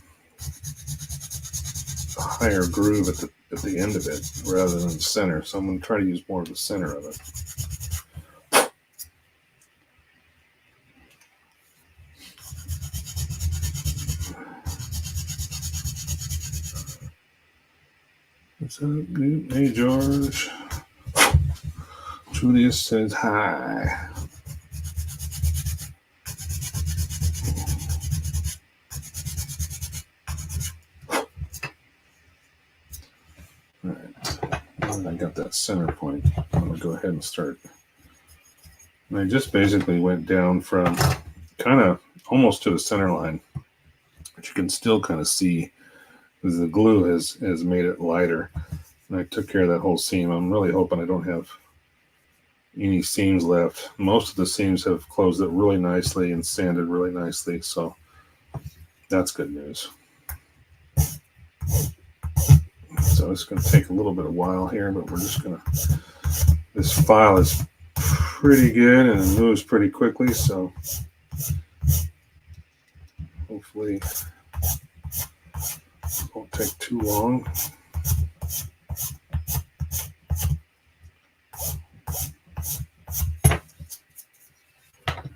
higher groove at the end of it rather than the center. So I'm going to try to use more of the center of it. What's up, dude? Hey, George. Julius says hi. I got that center point. I'm going to go ahead and start. And I just basically went down from kind of almost to the center line, but you can still kind of see because the glue has made it lighter. And I took care of that whole seam. I'm really hoping I don't have any seams left. Most of the seams have closed it really nicely and sanded really nicely, so that's good news. So it's going to take a little bit of while here, but we're just going to, this file is pretty good and it moves pretty quickly, so hopefully it won't take too long.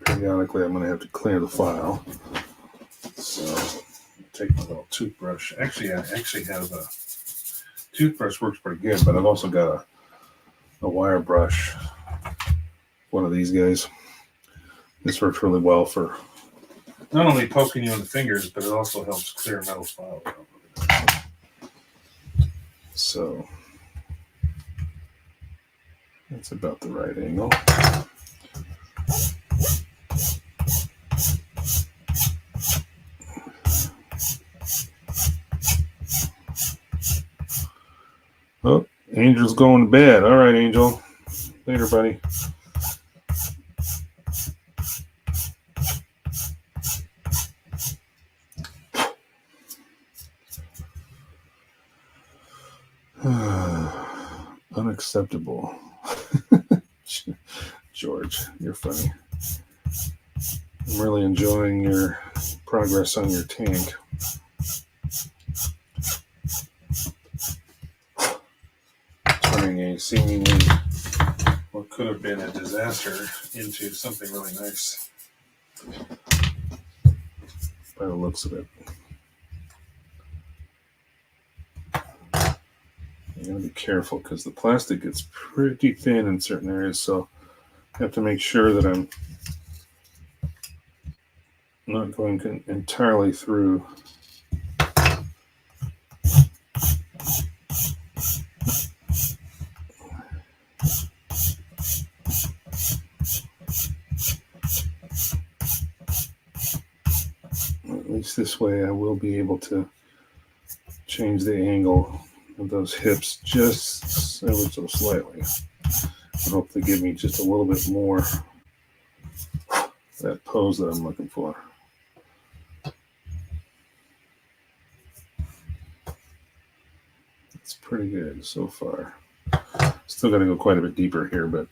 Periodically I'm going to have to clear the file. So take my little toothbrush. Actually, I have a toothbrush, works pretty good, but I've also got a wire brush, one of these guys. This works really well for not only poking you in the fingers, but it also helps clear metal files out. So that's about the right angle. Oh, Angel's going to bed. All right, Angel. Later, buddy. Unacceptable. George, you're funny. I'm really enjoying your progress on your tank. Turning a seemingly what could have been a disaster into something really nice by the looks of it. You gotta be careful because the plastic gets pretty thin in certain areas, so I have to make sure that I'm not going entirely through. At least this way I will be able to change the angle of those hips just ever so slightly. I hope they give me just a little bit more that pose that I'm looking for. It's pretty good so far. Still got to go quite a bit deeper here, but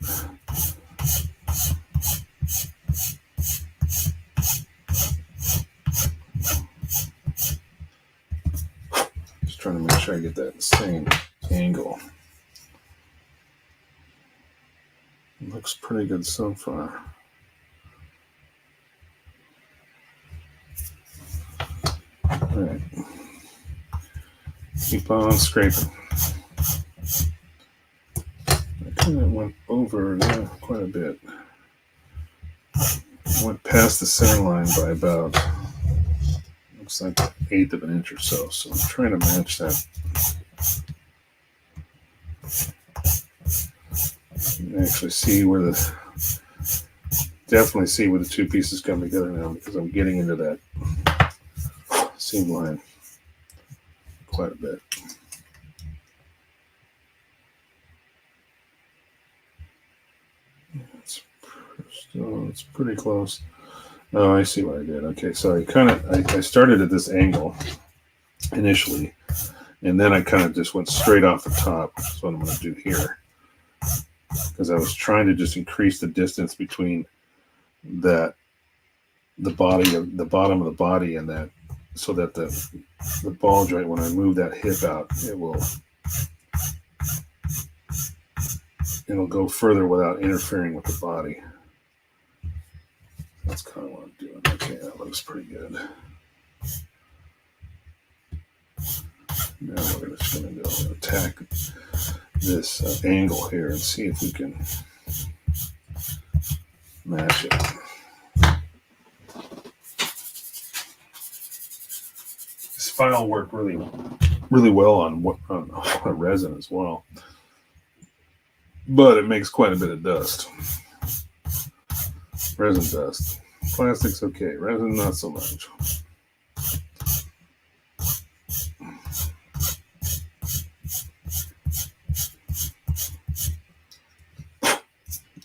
just trying to make sure I get that same angle. It looks pretty good so far. All right. Keep on scraping. I kind of went over quite a bit. Went past the center line by about, looks like an eighth of an inch or so. So I'm trying to match that. You can actually see where definitely see where the two pieces come together now because I'm getting into that seam line quite a bit. It's pretty close. Oh, I see what I did. Okay, so I started at this angle initially, and then I kind of just went straight off the top. That's what I'm going to do here, because I was trying to just increase the distance between the bottom of the body and that, so that the ball joint, when I move that hip out, it'll go further without interfering with the body. That's kind of what I'm doing. Okay, that looks pretty good. Now we're just going to go attack this angle here and see if we can match it. This file worked really well on resin as well, but it makes quite a bit of dust. Resin dust. Plastic's okay. Resin, not so much.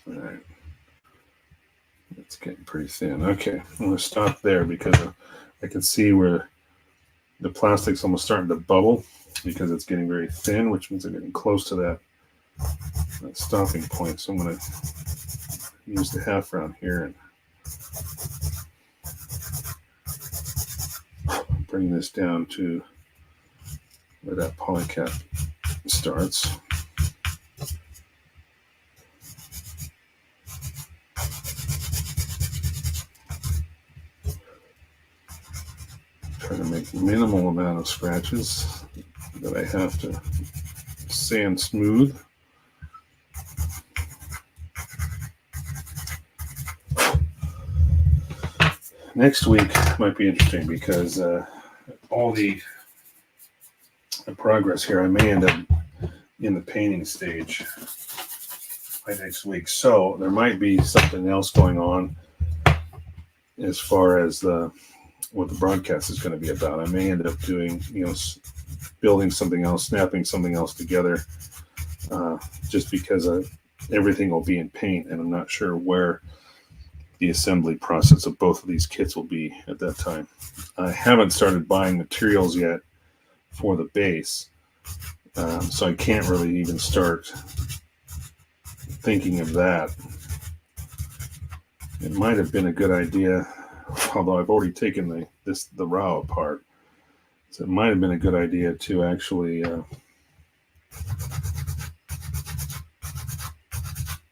All right. It's getting pretty thin. Okay. I'm going to stop there because I can see where the plastic's almost starting to bubble because it's getting very thin, which means I'm getting close to that stopping point. So I'm going to use the half round here and bring this down to where that polycap starts. Try to make minimal amount of scratches that I have to sand smooth. Next week might be interesting because all the progress here, I may end up in the painting stage by next week. So there might be something else going on as far as what the broadcast is going to be about. I may end up doing, building something else, snapping something else together just because everything will be in paint, and I'm not sure where the assembly process of both of these kits will be at that time. I haven't started buying materials yet for the base, so I can't really even start thinking of that. It might have been a good idea, although I've already taken the Rau apart, so it might have been a good idea to actually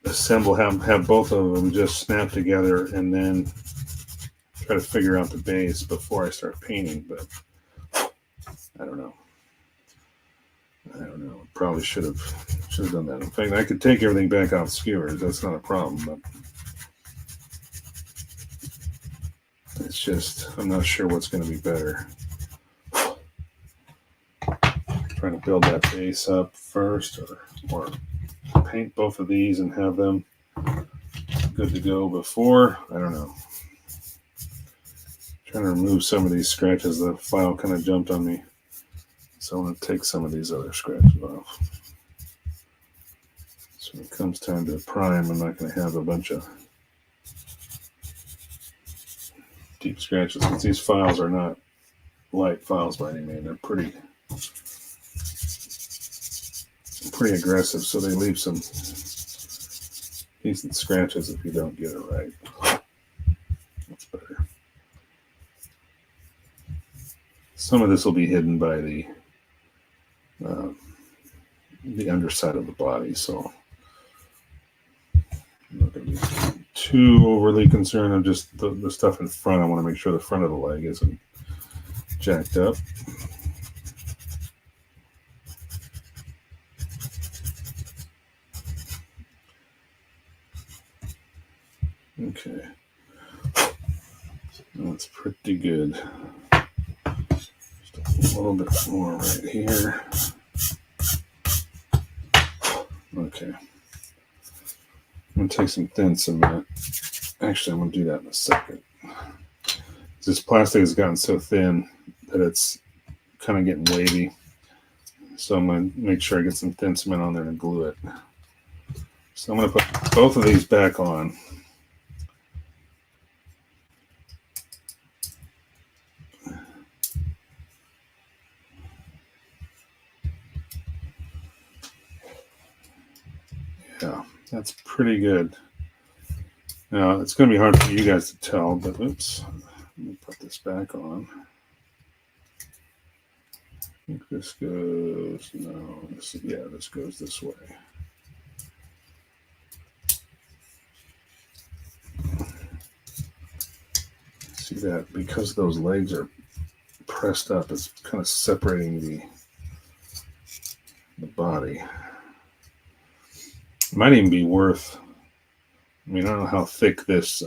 assemble, have both of them just snap together, and then try to figure out the base before I start painting. But I don't know. Probably should have done that. In fact, I could take everything back off skewers. That's not a problem. But it's just, I'm not sure what's going to be better. Trying to build that base up first, or paint both of these and have them good to go before. I don't know. Trying to remove some of these scratches. The file kind of jumped on me, so I want to take some of these other scratches off. So when it comes time to prime, I'm not going to have a bunch of deep scratches, because these files are not light files by any means. They're pretty aggressive, so they leave some decent scratches if you don't get it right. That's better. Some of this will be hidden by the underside of the body, so I'm not going to be too overly concerned. I'm just the stuff in front. I want to make sure the front of the leg isn't jacked up. Okay, that's pretty good. Just a little bit more right here. Okay, I'm going to take some thin cement. Actually, I'm going to do that in a second. This plastic has gotten so thin that it's kind of getting wavy. So I'm going to make sure I get some thin cement on there and glue it. So I'm going to put both of these back on. Yeah, that's pretty good. Now, it's going to be hard for you guys to tell, but oops, let me put this back on. I think this goes, no, this goes this way. See that? Because those legs are pressed up, it's kind of separating the body. It might even be worth, I mean, I don't know how thick this, see,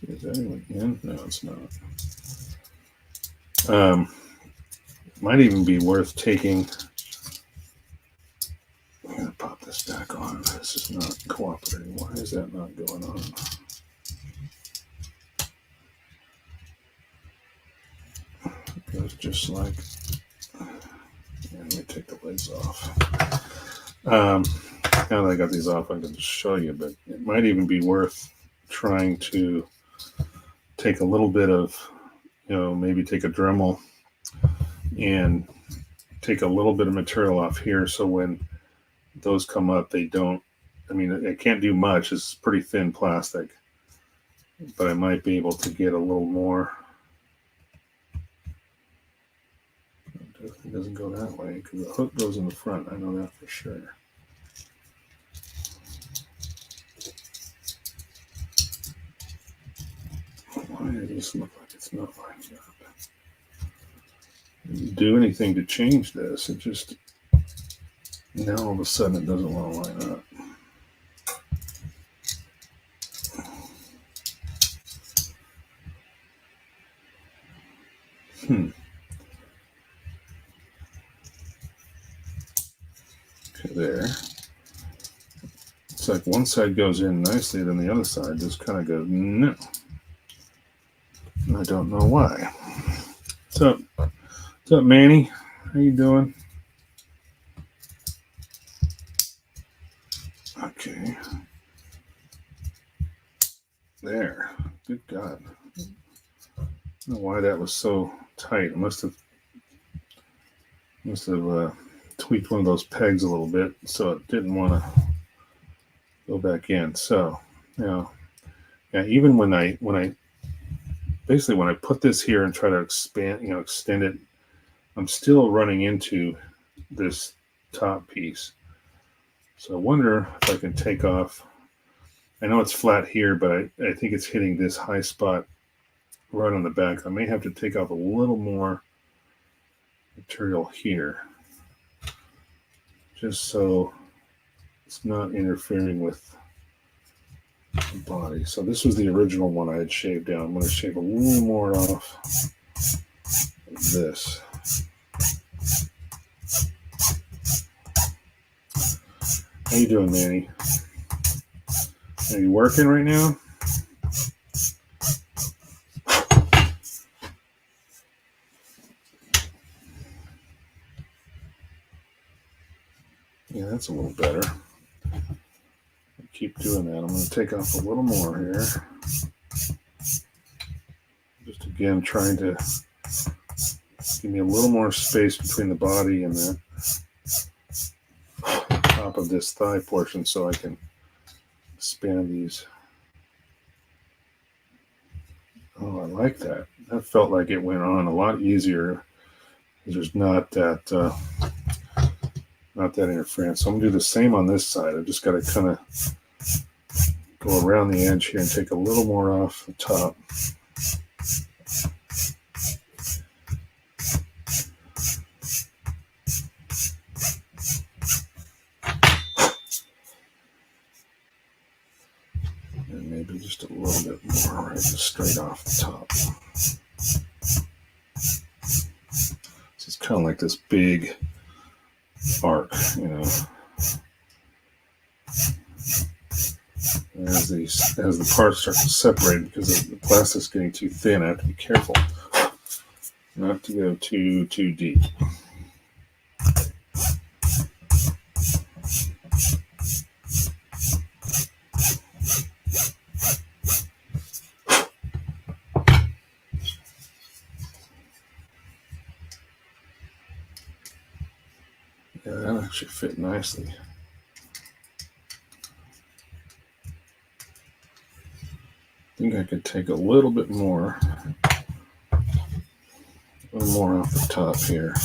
is that even in? No, it's not. Might even be worth taking, I'm going to pop this back on. This is not cooperating. Why is that not going on? It goes just like, let me take the legs off. Now that I got these off, I can just show you, but it might even be worth trying to take a little bit of, maybe take a Dremel and take a little bit of material off here, so when those come up, they don't, I mean, it can't do much. It's pretty thin plastic, but I might be able to get a little more. It doesn't go that way because the hook goes in the front. I know that for sure. Why does this look like it's not lining up? Didn't do anything to change this. It just, now all of a sudden it doesn't want to line up. Okay, there. It's like one side goes in nicely, then the other side just kind of goes, no. I don't know why. What's up? What's up, Manny? How you doing? Okay. There. Good God. I don't know why that was so tight. I must have tweaked one of those pegs a little bit, so it didn't want to go back in. So, yeah, even when I put this here and try to extend it, I'm still running into this top piece. So I wonder if I can take off. I know it's flat here, but I think it's hitting this high spot right on the back. I may have to take off a little more material here, just so it's not interfering with the body. So this was the original one I had shaved down. I'm going to shave a little more off of this. How you doing, Manny? Are you working right now? Yeah, that's a little better. Keep doing that. I'm going to take off a little more here. Just again, trying to give me a little more space between the body and the top of this thigh portion so I can expand these. Oh, I like that. That felt like it went on a lot easier. There's not that interference. So I'm going to do the same on this side. I just got to kind of go around the edge here and take a little more off the top. And maybe just a little bit more right straight off the top. So it's kind of like this big arc, you know. As the parts start to separate, because the plastic's getting too thin, I have to be careful not to go too deep. Yeah, that actually fit nicely. I think I could take a little bit more, off the top here.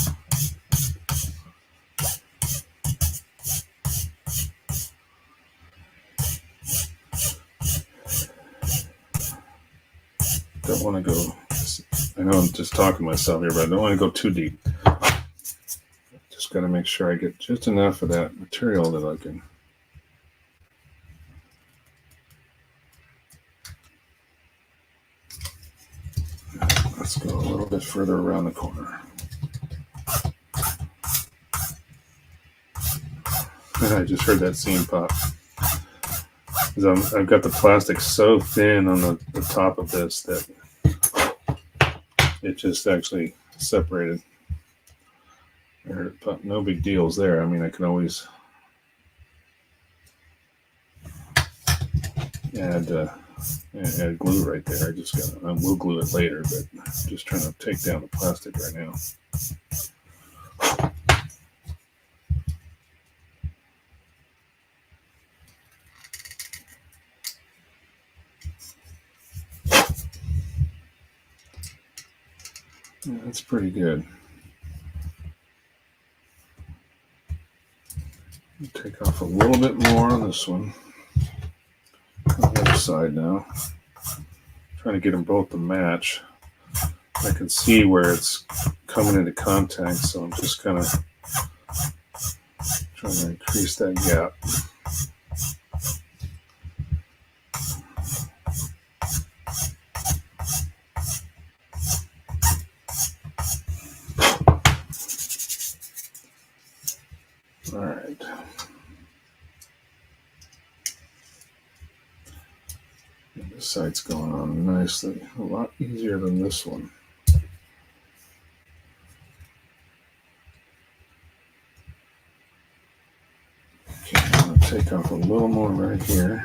Don't want to go, I know I'm just talking to myself here, but I don't want to go too deep. Just got to make sure I get just enough of that material that I can. Let's go a little bit further around the corner. I just heard that seam pop. I've got the plastic so thin on the top of this that it just actually separated. No big deals there. I mean, I can always add glue right there. I will glue it later, but I'm just trying to take down the plastic right now. Yeah, that's pretty good. Take off a little bit more on this one. On the other side now. Trying to get them both to match. I can see where it's coming into contact, so I'm just kind of trying to increase that gap. All right. This side's going on nicely. A lot easier than this one. take off a little more right here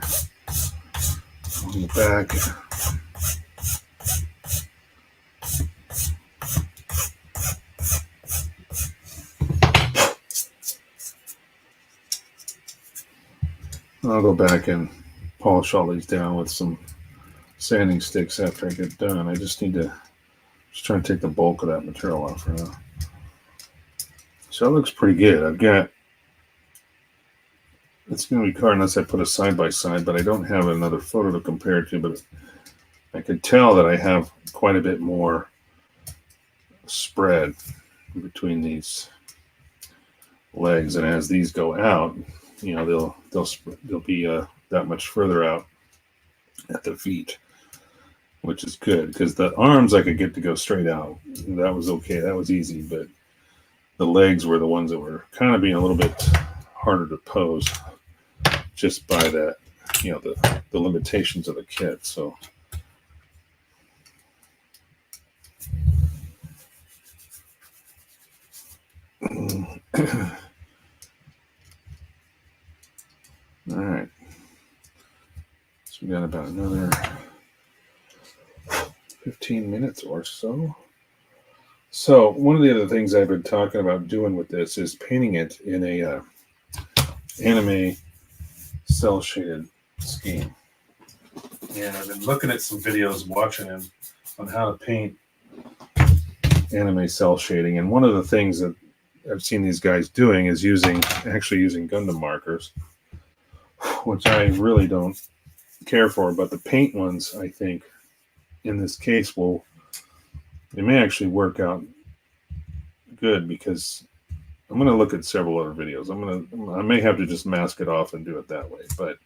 on the back. I'll go back and polish all these down with some sanding sticks after I get done. I just need to try and take the bulk of that material off for now. So it looks pretty good. I've got, it's going to be hard unless I put a side by side, but I don't have another photo to compare it to, but I can tell that I have quite a bit more spread between these legs, and as these go out, you know, they'll be that much further out at the feet, which is good because the arms I could get to go straight out. That was okay. That was easy, but the legs were the ones that were kind of being a little bit harder to pose just by that, you know, the limitations of the kit. So all right, so we got about another 15 minutes or so. So one of the other things I've been talking about doing with this is painting it in a anime cell shaded scheme. And I've been looking at some videos, watching them on how to paint anime cell shading. And one of the things that I've seen these guys doing is actually using Gundam markers, which I really don't care for. But the paint ones, I think, in this case, they may actually work out good because I'm going to look at several other videos. I may have to just mask it off and do it that way. But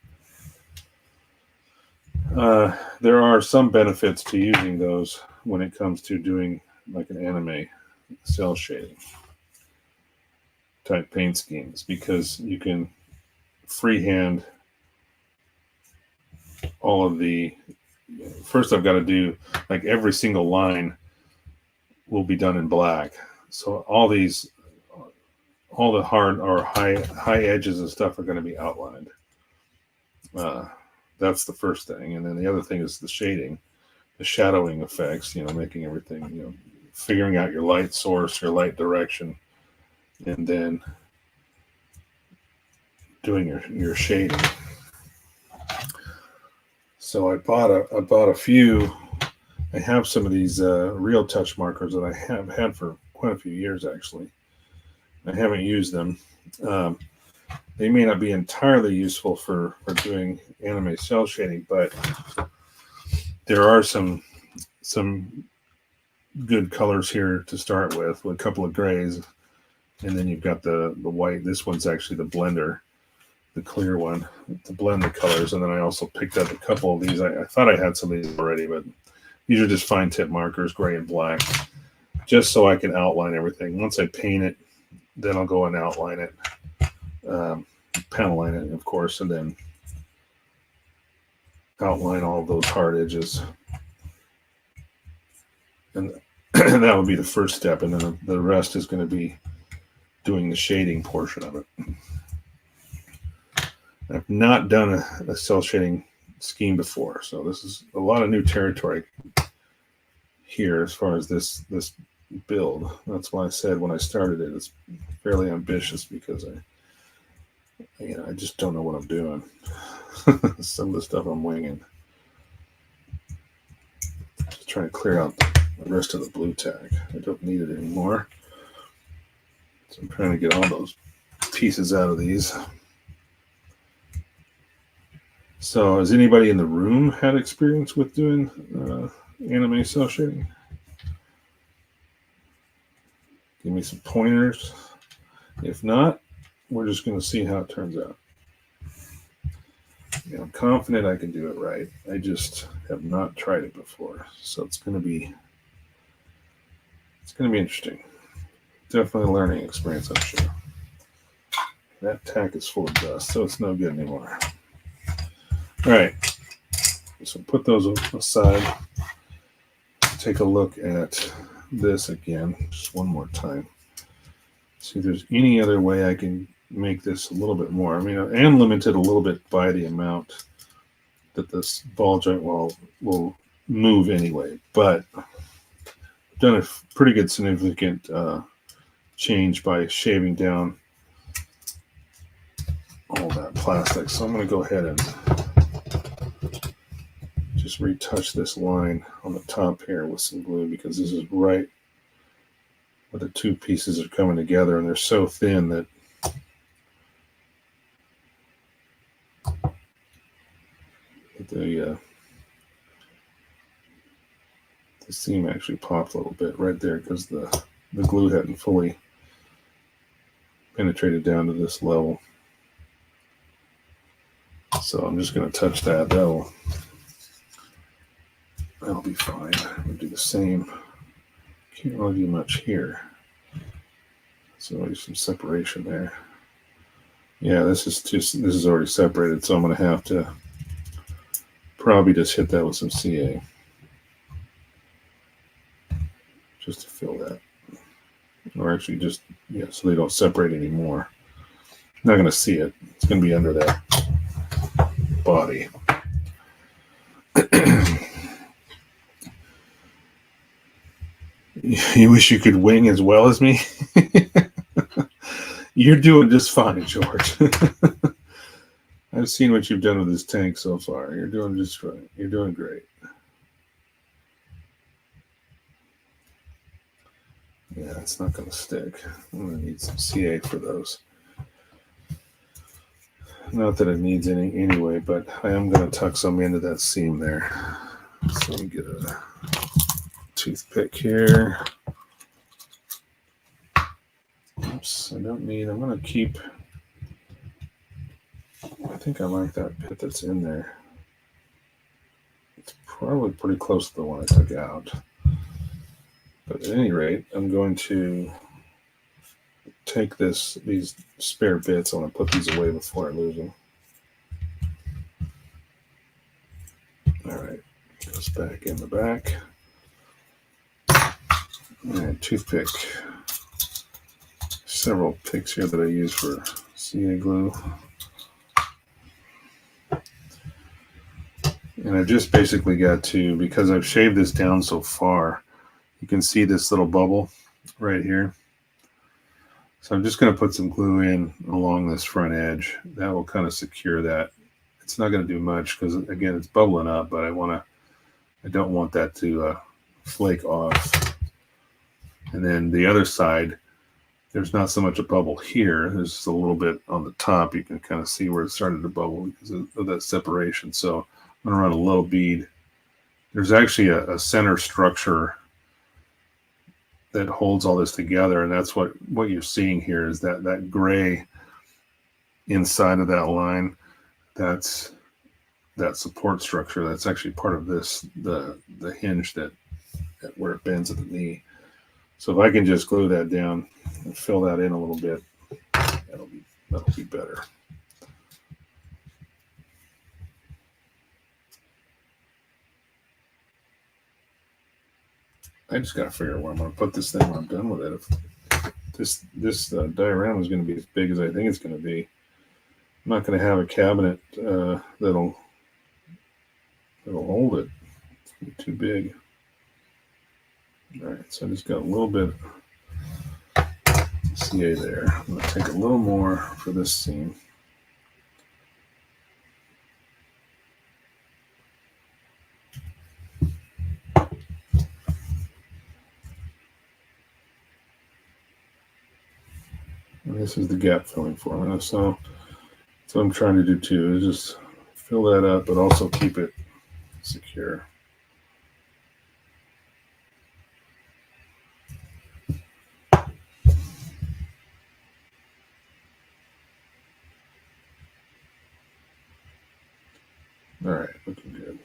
there are some benefits to using those when it comes to doing like an anime cell shading type paint schemes, because you can freehand all of the, first I've got to do, like every single line will be done in black. So all the hard or high edges and stuff are going to be outlined. That's the first thing. And then the other thing is the shading, the shadowing effects, you know, making everything, you know, figuring out your light source, your light direction, and then doing your shading. So I bought a few. I have some of these Real Touch markers that I have had for quite a few years, actually. I haven't used them. They may not be entirely useful for doing anime cell shading, but there are some good colors here to start with a couple of grays, and then you've got the white. This one's actually the blender, the clear one, to blend the colors. And then I also picked up a couple of these. I thought I had some of these already, but these are just fine tip markers, gray and black, just so I can outline everything. Once I paint it, then I'll go and outline it, panel line it, of course, and then outline all of those hard edges. And that would be the first step, and then the rest is going to be doing the shading portion of it. I've not done a cell shading scheme before, so this is a lot of new territory here as far as this build. That's why I said when I started it, it's fairly ambitious, because I just don't know what I'm doing. Some of the stuff I'm winging. Just trying to clear out the rest of the blue tag. I don't need it anymore. So I'm trying to get all those pieces out of these. So has anybody in the room had experience with doing anime cell shading? Give me some pointers. If not, we're just going to see how it turns out. I'm confident I can do it right. I just have not tried it before, so it's going to be interesting. Definitely a learning experience, I'm sure. That tack is full of dust, so it's no good anymore. All right, so put those aside. Take a look at this again, just one more time. See if there's any other way I can make this a little bit more. I mean, I am limited a little bit by the amount that this ball joint will move anyway, but I've done a pretty good significant change by shaving down all that plastic. So I'm going to go ahead and just retouch this line on the top here with some glue, because this is right where the two pieces are coming together, and they're so thin that the seam actually popped a little bit right there because the glue hadn't fully penetrated down to this level. So I'm just going to touch that. That'll be fine. I'm going to do the same. Can't really do much here. So there's some separation there. Yeah, this is already separated, so I'm going to have to probably just hit that with some CA just to fill that. Or actually just, yeah, so they don't separate anymore. I'm not going to see it. It's going to be under that body. You wish you could wing as well as me? You're doing just fine, George. I've seen what you've done with this tank so far. You're doing just right. You're doing great. Yeah, it's not going to stick. I'm going to need some CA for those. Not that it needs any anyway, but I am going to tuck some into that seam there. So let me get a toothpick here. Oops, I don't need, I'm going to keep, I think I like that bit that's in there. It's probably pretty close to the one I took out. But at any rate, I'm going to take these spare bits. I want to put these away before I lose them. All right, goes back in the back. And toothpick. Several picks here that I use for CA glue. And I just basically got to, because I've shaved this down so far, you can see this little bubble right here. So I'm just going to put some glue in along this front edge. That will kind of secure that. It's not going to do much because, again, it's bubbling up, but I don't want that to flake off. And then the other side, there's not so much a bubble here. There's just a little bit on the top. You can kind of see where it started to bubble because of that separation. So I'm going to run a little bead. There's actually a center structure that holds all this together, and that's what you're seeing here is that gray inside of that line. That's that support structure. That's actually part of this, the hinge that where it bends at the knee. So if I can just glue that down and fill that in a little bit, that'll be better. I just got to figure out where I'm going to put this thing when I'm done with it. If this diorama is going to be as big as I think it's going to be, I'm not going to have a cabinet that'll hold it. It's going to be too big. All right, so I just got a little bit of CA there. I'm going to take a little more for this seam. And this is the gap filling formula. So that's what I'm trying to do too, is just fill that up, but also keep it secure. All right, looking good.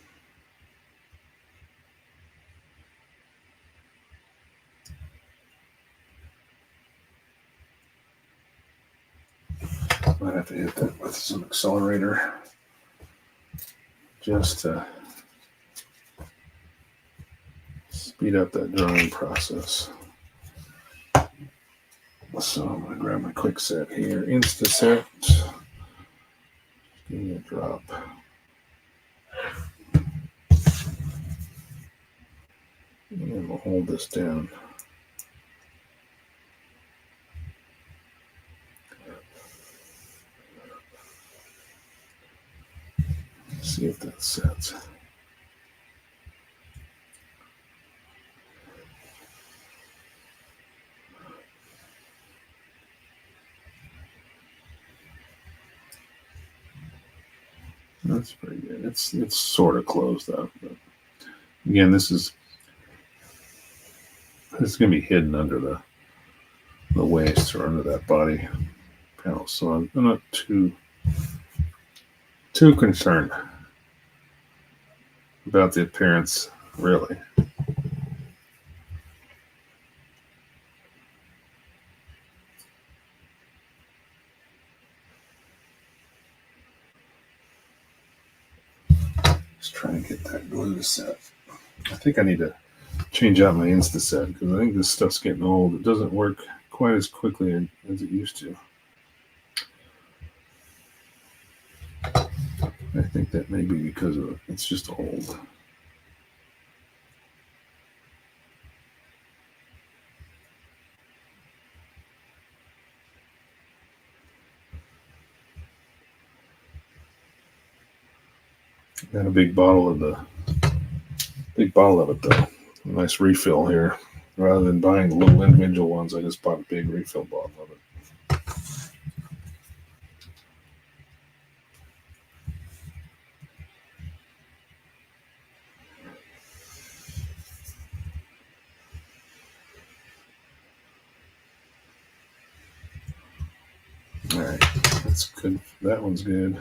Might have to hit that with some accelerator just to speed up that drying process. So I'm going to grab my quick set here. Insta set. Give me a drop. And we'll hold this down. See if that sets. That's pretty good. It's sort of closed up. But again, this is going to be hidden under the waist or under that body panel, so I'm not too concerned about the appearance, really. Let's try and get that glue set. I think I need to change out my Insta set because I think this stuff's getting old. It doesn't work quite as quickly as it used to. I think that may be because of it's just old. Got a big bottle of it though. A nice refill here. Rather than buying the little individual ones, I just bought a big refill bottle of it. All right, that's good. That one's good.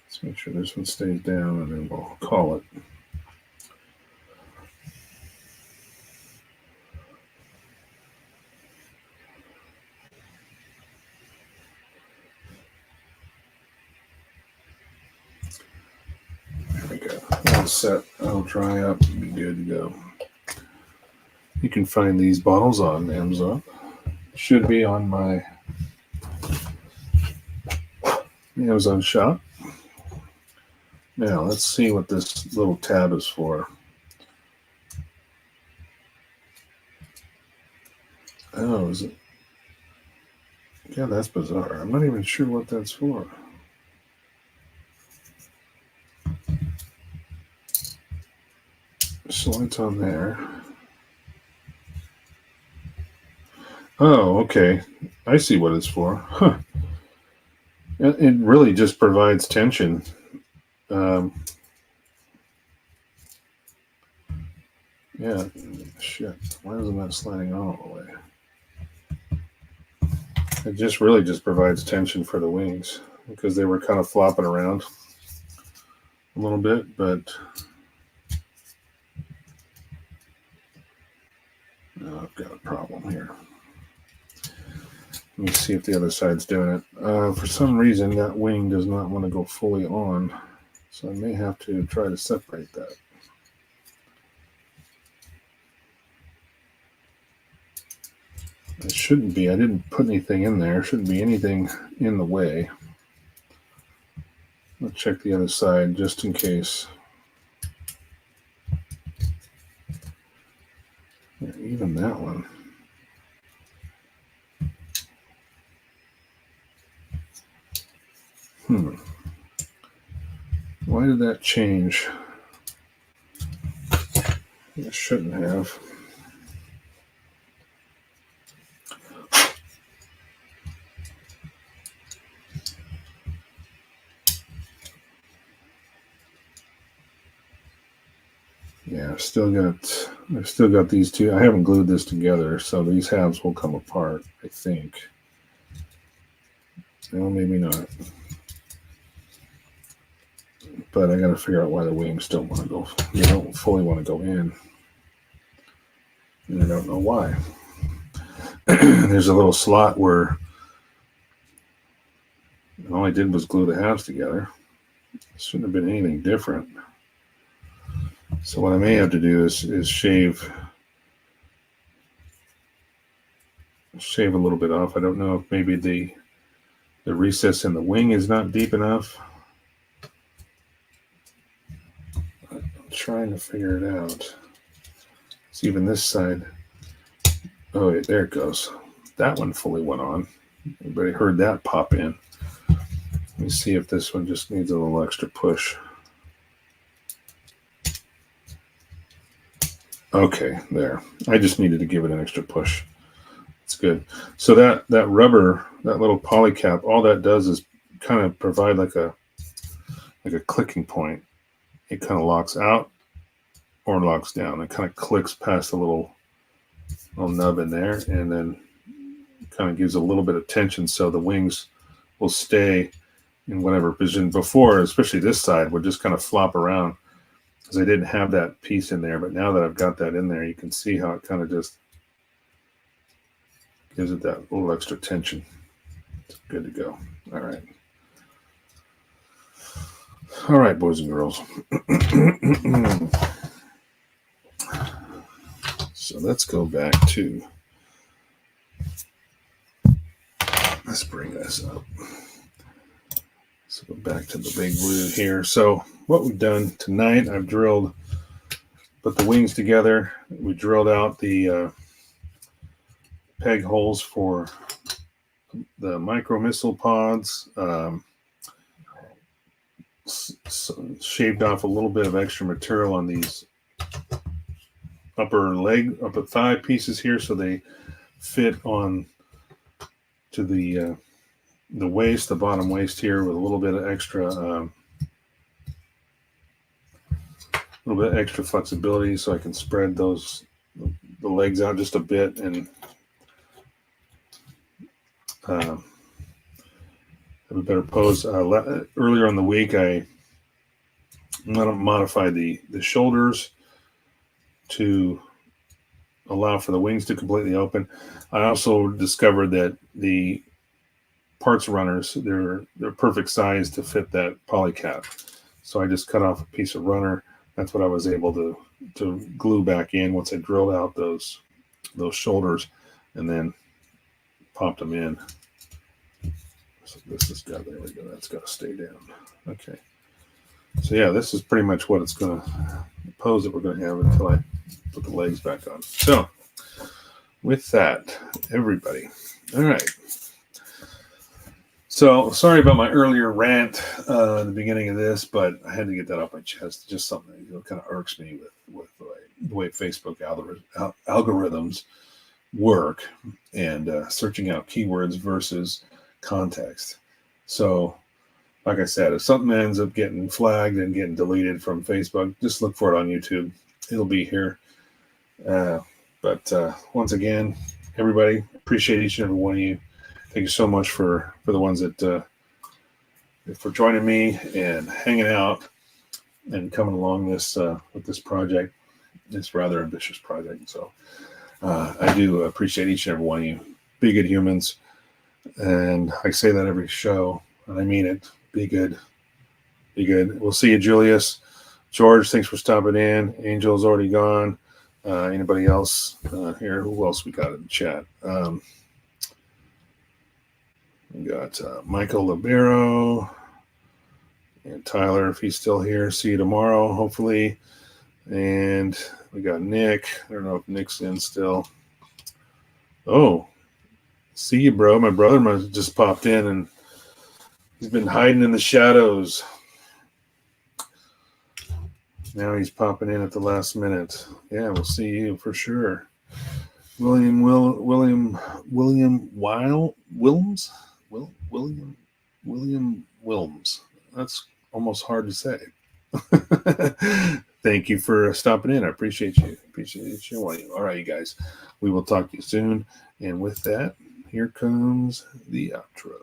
Let's make sure this one stays down, and then we'll call it. There we go. All set. That'll dry up and be good to go. You can find these bottles on Amazon. Should be on my Amazon shop. Now let's see what this little tab is for. Oh, is it? Yeah, that's bizarre. I'm not even sure what that's for. So it's on there. Oh, okay. I see what it's for. Huh. It really just provides tension. Yeah, shit. Why isn't that sliding all the way? It just really just provides tension for the wings because they were kind of flopping around a little bit, but I've got a problem here. Let me see if the other side's doing it. For some reason, that wing does not want to go fully on, so I may have to try to separate that. It shouldn't be. I didn't put anything in there. Shouldn't be anything in the way. Let's check the other side just in case. Yeah, even that one. Why did that change? It shouldn't have. Yeah, I've still got these two. I haven't glued this together, so these halves will come apart, I think. Well, maybe not. But I got to figure out why the wings don't want to go. They don't fully want to go in, and I don't know why. There's a little slot where all I did was glue the halves together. Shouldn't have been anything different. So what I may have to do is shave shave a little bit off. I don't know if maybe the recess in the wing is not deep enough. I'm trying to figure it out. It's even this side. Oh, wait, there it goes. That one fully went on. Everybody heard that pop in. Let me see if this one just needs a little extra push. Okay, there. I just needed to give it an extra push. It's good. So that rubber, that little poly cap, all that does is kind of provide like a clicking point. It kind of locks out or locks down. It kind of clicks past the little nub in there, and then kind of gives a little bit of tension so the wings will stay in whatever position. Before, especially this side, would just kind of flop around because I didn't have that piece in there. But now that I've got that in there, you can see how it kind of just gives it that little extra tension. It's good to go. All right. All right, boys and girls. So let's go back to, let's bring this up. Let's go back to the big blue here. So what we've done tonight, I've put the wings together. We drilled out the peg holes for the micro missile pods. Shaved off a little bit of extra material on these upper thigh pieces here, so they fit on to the waist, the bottom waist here, with a little bit of extra flexibility, so I can spread the legs out just a bit and have a better pose. Earlier in the week, I modified the shoulders to allow for the wings to completely open. I also discovered that the parts runners, they're perfect size to fit that poly cap. So I just cut off a piece of runner. That's what I was able to glue back in once I drilled out those shoulders, and then popped them in. So this has got, there we go, that's got to stay down. Okay. So yeah, this is pretty much what it's going to, pose that we're going to have until I put the legs back on. So with that, everybody. All right. So sorry about my earlier rant at the beginning of this, but I had to get that off my chest. Just something that kind of irks me with the way Facebook algorithms work, and searching out keywords versus context. So like I said, if something ends up getting flagged and getting deleted from Facebook, just look for it on YouTube. It'll be here. But once again, everybody, appreciate each and every one of you. Thank you so much for the ones that for joining me and hanging out and coming along with this project. It's a rather ambitious project, so I do appreciate each and every one of you. Be good humans, and I say that every show, and I mean it. Be good. Be good. We'll see you, Julius. George, thanks for stopping in. Angel's already gone. Anybody else here? Who else we got in the chat? We got Michael Libero and Tyler, if he's still here. See you tomorrow, hopefully. And we got Nick. I don't know if Nick's in still. Oh, see you, bro. My brother just popped in, and he's been hiding in the shadows. Now he's popping in at the last minute. Yeah, we'll see you for sure. William Wilms. That's almost hard to say. Thank you for stopping in. I appreciate you. Appreciate you. All right, you guys. We will talk to you soon. And with that, here comes the outro.